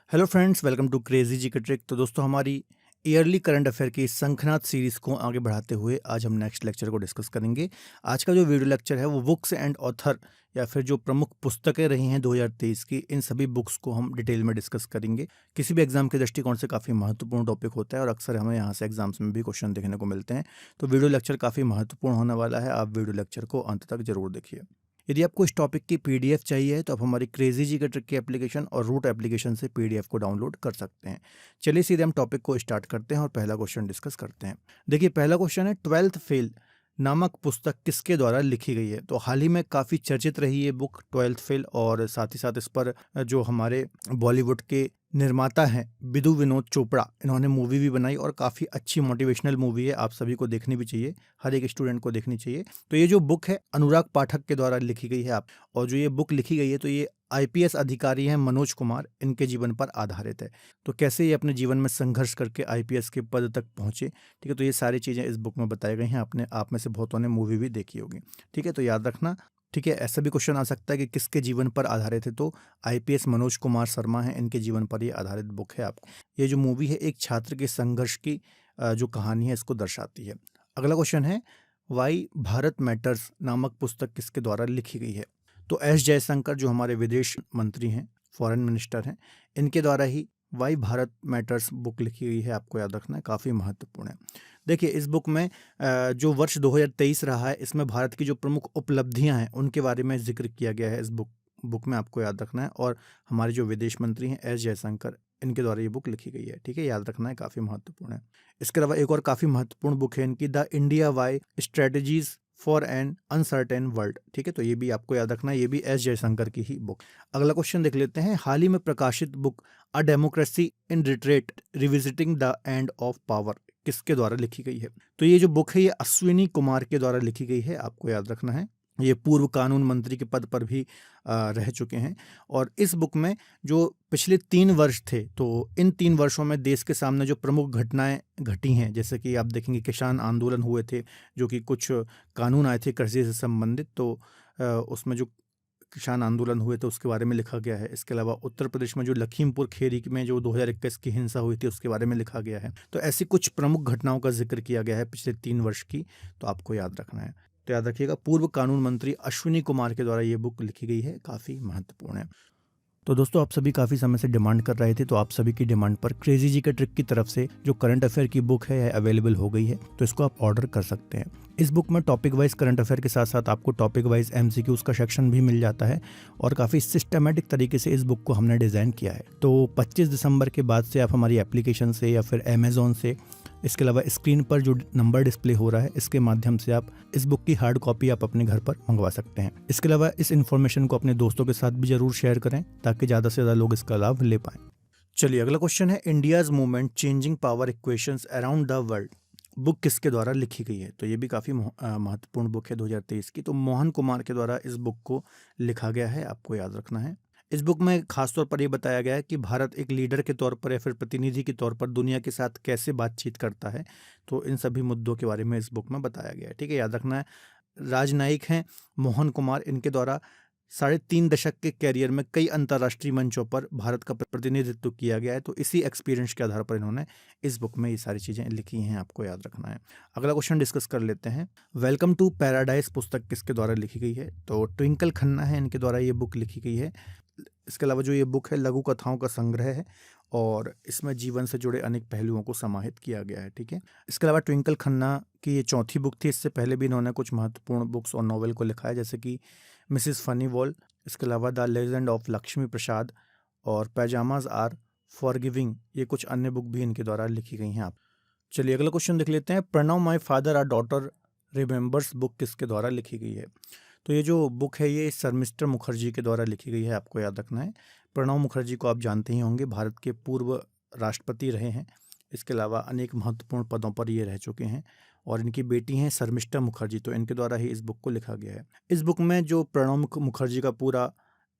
Hello friends, welcome to crazy G K trick. तो दोस्तों, हमारी ईयरली करंट अफेयर की शंखनाद सीरीज़ को आगे बढ़ाते हुए आज हम नेक्स्ट लेक्चर को डिस्कस करेंगे। आज का जो वीडियो लेक्चर है वो बुक्स एंड ऑथर या फिर जो प्रमुख पुस्तकें रही हैं 2023 की, इन सभी बुक्स को हम डिटेल में डिस्कस करेंगे। किसी भी एग्जाम के दृष्टिकोण से काफ़ी महत्वपूर्ण टॉपिक होता है और अक्सर हमें यहाँ से एग्जाम्स में भी क्वेश्चन देखने को मिलते हैं। तो वीडियो लेक्चर काफ़ी महत्वपूर्ण होने वाला है, आप वीडियो लेक्चर को अंत तक जरूर देखिए। यदि आपको इस टॉपिक की पीडीएफ चाहिए तो आप हमारी क्रेजी जी के ट्रिक की एप्लीकेशन और रूट एप्लीकेशन से पीडीएफ को डाउनलोड कर सकते हैं। चलिए सीधे हम टॉपिक को स्टार्ट करते हैं और पहला क्वेश्चन डिस्कस करते हैं। देखिए, पहला क्वेश्चन है, ट्वेल्थ फेल नामक पुस्तक किसके द्वारा लिखी गई है। तो हाल ही में काफ़ी चर्चित रही ये बुक ट्वेल्थ फेल, और साथ ही साथ इस पर जो हमारे बॉलीवुड के निर्माता हैं विदु विनोद चोपड़ा, इन्होंने मूवी भी बनाई और काफ़ी अच्छी मोटिवेशनल मूवी है, आप सभी को देखनी भी चाहिए, हर एक स्टूडेंट को देखनी चाहिए। तो ये जो बुक है अनुराग पाठक के द्वारा लिखी गई है और जो ये बुक लिखी गई है तो ये आईपीएस अधिकारी हैं मनोज कुमार, इनके जीवन पर आधारित है। तो कैसे ये अपने जीवन में संघर्ष करके आईपीएस के पद तक पहुंचे, ठीक है। तो ये सारी चीज़ें इस बुक में बताई गई हैं। आप में से बहुतों ने मूवी भी देखी होगी, ठीक है। तो याद रखना, ठीक है। ऐसा भी क्वेश्चन आ सकता है कि किसके जीवन पर आधारित है, तो आईपीएस मनोज कुमार शर्मा हैं, इनके जीवन पर ये आधारित बुक है। आपको ये जो मूवी है एक छात्र के संघर्ष की जो कहानी है इसको दर्शाती है। अगला क्वेश्चन है, वाई भारत मैटर्स नामक पुस्तक किसके द्वारा लिखी गई है। तो एस जयशंकर जो हमारे विदेश मंत्री हैं, फॉरेन मिनिस्टर हैं, इनके द्वारा ही वाई भारत मैटर्स बुक लिखी गई है। आपको याद रखना है, काफ़ी महत्वपूर्ण है। देखिए, इस बुक में जो वर्ष 2023 रहा है, इसमें भारत की जो प्रमुख उपलब्धियां हैं उनके बारे में जिक्र किया गया है इस बुक में, आपको याद रखना है। और हमारे जो विदेश मंत्री हैं एस जयशंकर, इनके द्वारा ये बुक लिखी गई है, ठीक है। याद रखना है, काफ़ी महत्वपूर्ण है। इसके अलावा एक और काफ़ी महत्वपूर्ण बुक है इनकी, the India way strategies for an uncertain world, ठीक है। तो ये भी आपको याद रखना है, ये भी एस जयशंकर की ही बुक। अगला क्वेश्चन देख लेते हैं, हाल ही में प्रकाशित book a democracy in retreat revisiting the end of power किसके द्वारा लिखी गई है। तो ये जो बुक है ये अश्विनी कुमार के द्वारा लिखी गई है, आपको याद रखना है। ये पूर्व कानून मंत्री के पद पर भी रह चुके हैं। और इस बुक में जो पिछले 3 वर्ष थे, तो इन 3 वर्षों में देश के सामने जो प्रमुख घटनाएं घटी हैं, जैसे कि आप देखेंगे किसान आंदोलन हुए थे, जो कि कुछ कानून आए थे कृषि से संबंधित, तो उसमें जो किसान आंदोलन हुए थे उसके बारे में लिखा गया है। इसके अलावा उत्तर प्रदेश में जो लखीमपुर खीरी में जो 2021 की हिंसा हुई थी उसके बारे में लिखा गया है। तो ऐसी कुछ प्रमुख घटनाओं का जिक्र किया गया है पिछले 3 वर्ष की, तो आपको याद रखना है। तो याद रखिएगा, पूर्व कानून मंत्री अश्विनी कुमार के द्वारा ये बुक लिखी गई है, काफ़ी महत्वपूर्ण है। तो दोस्तों, आप सभी काफ़ी समय से डिमांड कर रहे थे, तो आप सभी की डिमांड पर क्रेजी जी के ट्रिक की तरफ से जो करंट अफेयर की बुक है अवेलेबल हो गई है, तो इसको आप ऑर्डर कर सकते हैं। इस बुक में टॉपिक वाइज करंट अफेयर के साथ साथ आपको टॉपिक वाइज एमसीक्यूज का सेक्शन भी मिल जाता है और काफ़ी सिस्टमेटिक तरीके से इस बुक को हमने डिज़ाइन किया है। तो 25 दिसंबर के बाद से आप हमारी एप्लीकेशन से या फिर अमेज़ॉन से, इसके अलावा स्क्रीन पर जो नंबर डिस्प्ले हो रहा है इसके माध्यम से आप इस बुक की हार्ड कॉपी आप अपने घर पर मंगवा सकते हैं। इसके अलावा इस इन्फॉर्मेशन को अपने दोस्तों के साथ भी जरूर शेयर करें ताकि ज़्यादा से ज़्यादा लोग इसका लाभ ले पाएं। चलिए, अगला क्वेश्चन है, India's movement changing power equations around the world book किसके द्वारा लिखी गई है। तो ये भी काफ़ी महत्वपूर्ण बुक है 2023 की। तो मोहन कुमार के द्वारा इस बुक को लिखा गया है, आपको याद रखना है। इस बुक में खासतौर पर यह बताया गया है कि भारत एक लीडर के तौर पर या फिर प्रतिनिधि के तौर पर दुनिया के साथ कैसे बातचीत करता है। तो इन सभी मुद्दों के बारे में इस बुक में बताया गया है, ठीक है। याद रखना है, राजनयिक हैं मोहन कुमार, इनके द्वारा 3.5 दशक के कैरियर में कई अंतर्राष्ट्रीय मंचों पर भारत का प्रतिनिधित्व किया गया है। तो इसी एक्सपीरियंस के आधार पर इन्होंने इस बुक में ये सारी चीज़ें लिखी हैं, आपको याद रखना है। अगला क्वेश्चन डिस्कस कर लेते हैं, वेलकम टू पैराडाइज पुस्तक किसके द्वारा लिखी गई है। तो ट्विंकल खन्ना है, इनके द्वारा ये बुक लिखी गई है। इसके अलावा जो ये बुक है लघु कथाओं का संग्रह है और इसमें जीवन से जुड़े अनेक पहलुओं को समाहित किया गया है, ठीक है। इसके अलावा ट्विंकल खन्ना की ये चौथी बुक थी। इससे पहले भी इन्होंने कुछ महत्वपूर्ण बुक्स और नॉवेल को लिखा है, जैसे कि मिसिस फनी वॉल, इसके अलावा द लेजेंड ऑफ लक्ष्मी प्रसाद और पैजामाज आर फॉरगिविंग, ये कुछ अन्य बुक भी इनके द्वारा लिखी गई हैं। आप चलिए अगला क्वेश्चन देख लेते हैं, Pranab my father a daughter remembers book किसके द्वारा लिखी गई है। तो ये जो बुक है ये शर्मिष्ठा मुखर्जी के द्वारा लिखी गई है, आपको याद रखना है। प्रणब मुखर्जी को आप जानते ही होंगे, भारत के पूर्व राष्ट्रपति रहे हैं। इसके अलावा अनेक महत्वपूर्ण पदों पर ये रह चुके हैं और इनकी बेटी हैं शर्मिष्ठा मुखर्जी, तो इनके द्वारा ही इस बुक को लिखा गया है। इस बुक में जो प्रणब मुखर्जी का पूरा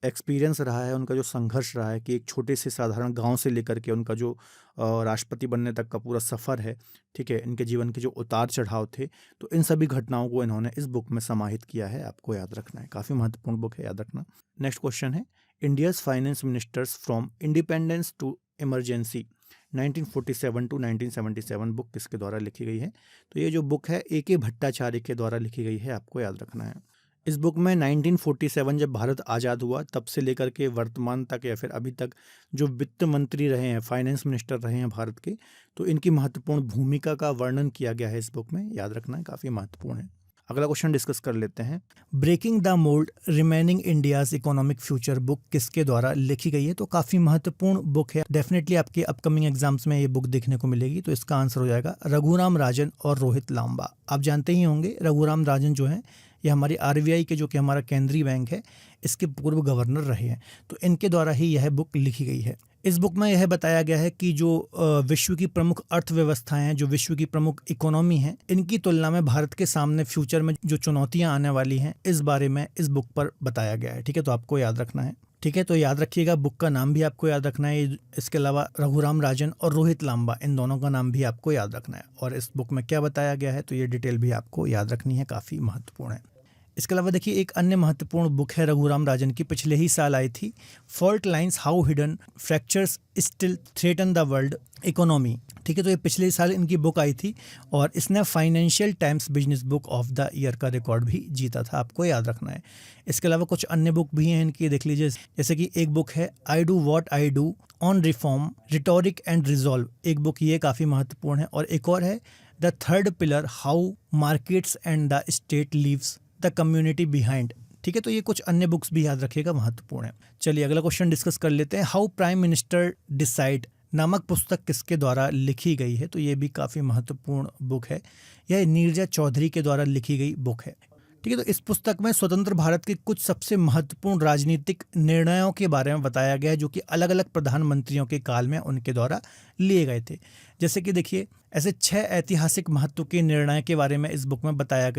एक्सपीरियंस रहा है, उनका जो संघर्ष रहा है कि एक छोटे से साधारण गांव से लेकर के उनका जो राष्ट्रपति बनने तक का पूरा सफ़र है, ठीक है, इनके जीवन के जो उतार चढ़ाव थे, तो इन सभी घटनाओं को इन्होंने इस बुक में समाहित किया है, आपको याद रखना है। काफ़ी महत्वपूर्ण बुक है, याद रखना। नेक्स्ट क्वेश्चन है, India's finance ministers from independence to emergency 1947 to 1977 book किसके द्वारा लिखी गई है? तो ये जो बुक है A.K. भट्टाचार्य के द्वारा लिखी गई है, आपको याद रखना है। इस बुक में 1947 जब भारत आज़ाद हुआ तब से लेकर के वर्तमान तक या फिर अभी तक जो वित्त मंत्री रहे हैं, फाइनेंस मिनिस्टर रहे हैं भारत के, तो इनकी महत्वपूर्ण भूमिका का वर्णन किया गया है इस बुक में, याद रखना है, काफ़ी महत्वपूर्ण है। अगला क्वेश्चन डिस्कस कर लेते हैं। Breaking the mould reimagining India's economic future book किसके द्वारा लिखी गई है? तो काफ़ी महत्वपूर्ण बुक है, डेफिनेटली आपके अपकमिंग एग्जाम्स में ये बुक देखने को मिलेगी। तो इसका आंसर हो जाएगा रघुराम राजन और रोहित लांबा। आप जानते ही होंगे रघुराम राजन जो है ये हमारी RBI के, जो कि हमारा केंद्रीय बैंक है, इसके पूर्व गवर्नर रहे हैं। तो इनके द्वारा ही यह बुक लिखी गई है। इस बुक में यह बताया गया है कि जो विश्व की प्रमुख अर्थव्यवस्थाएं हैं, जो विश्व की प्रमुख इकोनॉमी है, इनकी तुलना में भारत के सामने फ्यूचर में जो चुनौतियां आने वाली हैं, इस बारे में इस बुक पर बताया गया है। ठीक है, तो आपको याद रखना है। ठीक है, तो याद रखिएगा, बुक का नाम भी आपको याद रखना है। इसके अलावा रघुराम राजन और रोहित लांबा, इन दोनों का नाम भी आपको याद रखना है। और इस बुक में क्या बताया गया है, तो ये डिटेल भी आपको याद रखनी है, काफ़ी महत्वपूर्ण है। इसके अलावा देखिए, एक अन्य महत्वपूर्ण बुक है रघुराम राजन की, पिछले ही साल आई थी, fault lines how hidden fractures still threaten the world economy. ठीक है, तो ये पिछले साल इनकी बुक आई थी और इसने financial times business book of the year का रिकॉर्ड भी जीता था, आपको याद रखना है। इसके अलावा कुछ अन्य बुक भी हैं इनकी, देख लीजिए। जैसे कि एक बुक है I do what I do on reform rhetoric and resolve, एक बुक ये काफ़ी महत्वपूर्ण है। और एक और है the third pillar how markets and the state leaves the community behind. ठीक है, तो ये कुछ अन्य बुक्स भी याद रखिएगा, महत्वपूर्ण है। चलिए अगला क्वेश्चन डिस्कस कर लेते हैं। हाउ प्राइम मिनिस्टर डिसाइड नामक पुस्तक किसके द्वारा लिखी गई है? तो ये भी काफ़ी महत्वपूर्ण बुक है, यह नीरजा चौधरी के द्वारा लिखी गई बुक है। ठीक है, तो इस पुस्तक में स्वतंत्र भारत के कुछ सबसे महत्वपूर्ण राजनीतिक निर्णयों के बारे में बताया गया है, जो कि अलग अलग प्रधानमंत्रियों के काल में उनके द्वारा लिए गए थे। जैसे कि देखिए, ऐसे 6 ऐतिहासिक महत्व के निर्णय के बारे में इस बुक में बताया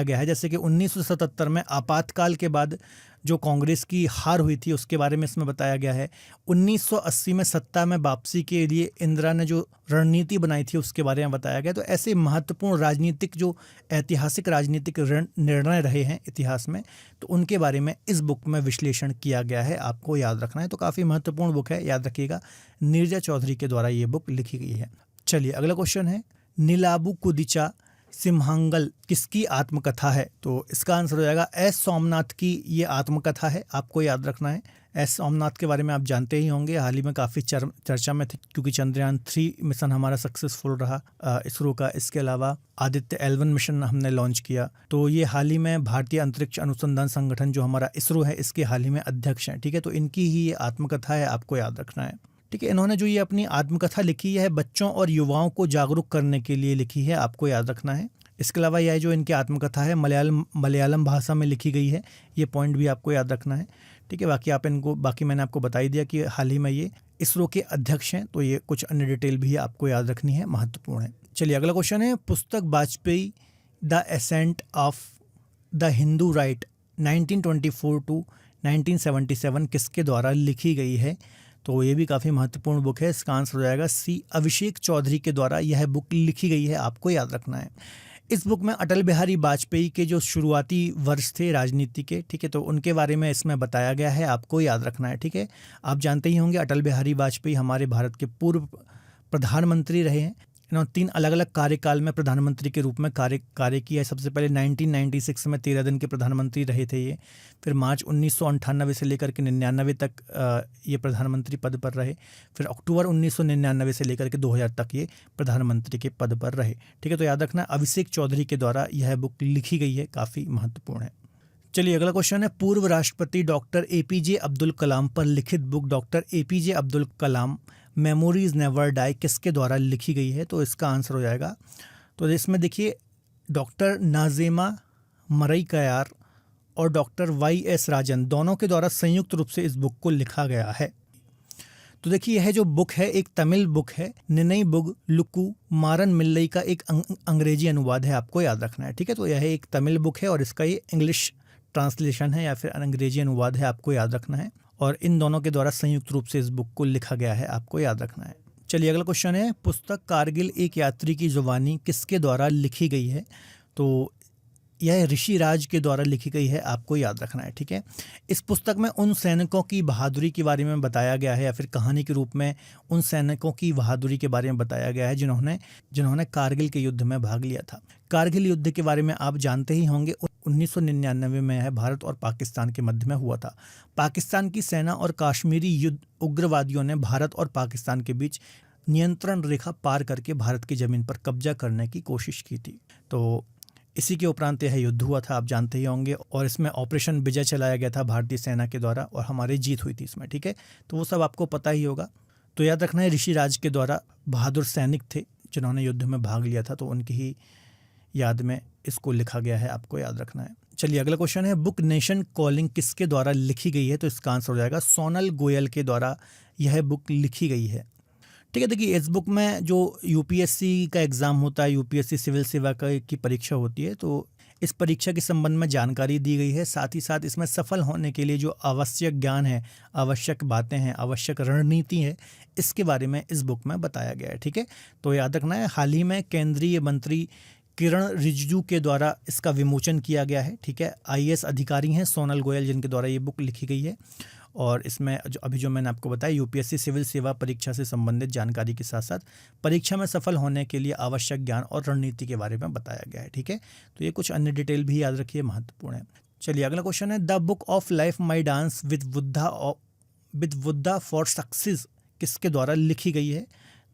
गया है। जैसे कि 1977 में आपातकाल के बाद जो कांग्रेस की हार हुई थी, उसके बारे में इसमें बताया गया है। 1980 में सत्ता में वापसी के लिए इंदिरा ने जो रणनीति बनाई थी, उसके बारे में बताया गया। तो ऐसे महत्वपूर्ण राजनीतिक, जो ऐतिहासिक राजनीतिक निर्णय रहे हैं इतिहास में, तो उनके बारे में इस बुक में विश्लेषण किया गया है, आपको याद रखना है। तो काफ़ी महत्वपूर्ण बुक है, याद रखिएगा, नीरजा चौधरी के द्वारा ये बुक लिखी गई है। चलिए अगला क्वेश्चन है, नीलाबू कुदिचा सिम्हांगल किसकी आत्मकथा है? तो इसका आंसर हो जाएगा एस सोमनाथ की ये आत्मकथा है, आपको याद रखना है। एस सोमनाथ के बारे में आप जानते ही होंगे, हाल ही में काफ़ी चर्चा में थे, क्योंकि चंद्रयान 3 मिशन हमारा सक्सेसफुल रहा इसरो का। इसके अलावा आदित्य L1 मिशन हमने लॉन्च किया। तो ये हाल ही में भारतीय अंतरिक्ष अनुसंधान संगठन, जो हमारा इसरो है, इसके हाल ही में अध्यक्ष हैं। ठीक है, तो इनकी ही ये आत्मकथा है, आपको याद रखना है। ठीक है, इन्होंने जो ये अपनी आत्मकथा लिखी है, बच्चों और युवाओं को जागरूक करने के लिए लिखी है, आपको याद रखना है। इसके अलावा यह जो इनकी आत्मकथा है मलयालम भाषा में लिखी गई है, ये पॉइंट भी आपको याद रखना है। ठीक है, बाकी मैंने आपको बता ही दिया कि हाल ही में ये इसरो के अध्यक्ष हैं, तो ये कुछ अन्य डिटेल भी आपको याद रखनी है, महत्वपूर्ण है। चलिए अगला क्वेश्चन है, पुस्तक Vajpayee the ascent of the Hindu right 1924 to 1977 किसके द्वारा लिखी गई है? तो ये भी काफ़ी महत्वपूर्ण बुक है, इसका आंसर हो जाएगा सी अभिषेक चौधरी के द्वारा यह बुक लिखी गई है, आपको याद रखना है। इस बुक में अटल बिहारी वाजपेयी के जो शुरुआती वर्ष थे राजनीति के, ठीक है, तो उनके बारे में इसमें बताया गया है, आपको याद रखना है। ठीक है, आप जानते ही होंगे अटल बिहारी वाजपेयी हमारे भारत के पूर्व प्रधानमंत्री रहे हैं। इन्होंने 3 अलग अलग कार्यकाल में प्रधानमंत्री के रूप में कार्य किया है। सबसे पहले 1996 में 13 दिन के प्रधानमंत्री रहे थे ये। फिर मार्च 1998 से लेकर के 99 तक ये प्रधानमंत्री पद पर रहे। फिर अक्टूबर 1999 से लेकर के 2000 तक ये प्रधानमंत्री के पद पर रहे। ठीक है, तो याद रखना अभिषेक चौधरी के द्वारा यह बुक लिखी गई है, काफ़ी महत्वपूर्ण है। चलिए अगला क्वेश्चन है, पूर्व राष्ट्रपति डॉक्टर APJ अब्दुल कलाम पर लिखित book doctor APJ Abdul Kalam memories never die किसके द्वारा लिखी गई है? तो इसका आंसर हो जाएगा, तो इसमें देखिए डॉक्टर नाज़िमा मरई-कयार और डॉक्टर YS राजन दोनों के द्वारा संयुक्त रूप से इस बुक को लिखा गया है। तो देखिए यह जो बुक है एक तमिल बुक है, निनई बुग लुकू मारन मिल्लई का एक अंग्रेजी अनुवाद है, आपको याद रखना है। ठीक है, तो यह एक तमिल बुक है और इसका ये इंग्लिश ट्रांसलेशन है या फिर अंग्रेजी अनुवाद है, आपको याद रखना है। और इन दोनों के द्वारा संयुक्त रूप से इस बुक को लिखा गया है, आपको याद रखना है। चलिए अगला क्वेश्चन है, पुस्तक कारगिल एक यात्री की जुबानी किसके द्वारा लिखी गई है? तो यह ऋषि राज के द्वारा लिखी गई है, आपको याद रखना है, ठीक है। इस पुस्तक में उन सैनिकों की बहादुरी के बारे में बताया गया है, या फिर कहानी के रूप में उन सैनिकों की बहादुरी के बारे में बताया गया है जिन्होंने कारगिल के युद्ध में भाग लिया था। कारगिल युद्ध के बारे में आप जानते ही होंगे, 1999 में है, भारत और पाकिस्तान के मध्य में हुआ था। पाकिस्तान की सेना और कश्मीरी युद्ध उग्रवादियों ने भारत और पाकिस्तान के बीच नियंत्रण रेखा पार करके भारत की जमीन पर कब्जा करने की कोशिश की थी। तो इसी के उपरांत यह युद्ध हुआ था, आप जानते ही होंगे, और इसमें ऑपरेशन विजय चलाया गया था भारतीय सेना के द्वारा और हमारी जीत हुई थी इसमें, ठीक है। तो वो सब आपको पता ही होगा। तो याद रखना है, ऋषि राज के द्वारा बहादुर सैनिक थे जिन्होंने युद्ध में भाग लिया था, तो उनकी ही याद में इसको लिखा गया है, आपको याद रखना है। चलिए अगला क्वेश्चन है, बुक नेशन कॉलिंग किसके द्वारा लिखी गई है? तो इसका आंसर हो जाएगा सोनल गोयल के द्वारा यह बुक लिखी गई है, ठीक है। देखिए, इस बुक में जो यूपीएससी का एग्ज़ाम होता है, यूपीएससी सिविल सेवा की परीक्षा होती है, तो इस परीक्षा के संबंध में जानकारी दी गई है। साथ ही साथ इसमें सफल होने के लिए जो आवश्यक ज्ञान है, आवश्यक बातें हैं, आवश्यक रणनीति है, इसके बारे में इस बुक में बताया गया है, ठीक है। तो याद रखना है, हाल ही में केंद्रीय मंत्री किरण रिजिजू के द्वारा इसका विमोचन किया गया है, ठीक है। आईएएस अधिकारी हैं सोनल गोयल जिनके द्वारा ये बुक लिखी गई है, और इसमें जो मैंने आपको बताया, यूपीएससी सिविल सेवा परीक्षा से संबंधित जानकारी के साथ साथ परीक्षा में सफल होने के लिए आवश्यक ज्ञान और रणनीति के बारे में बताया गया है, ठीक है। तो ये कुछ अन्य डिटेल भी याद रखिए, महत्वपूर्ण है। चलिए अगला क्वेश्चन है, the book of life my dance with Buddha for success किसके द्वारा लिखी गई है?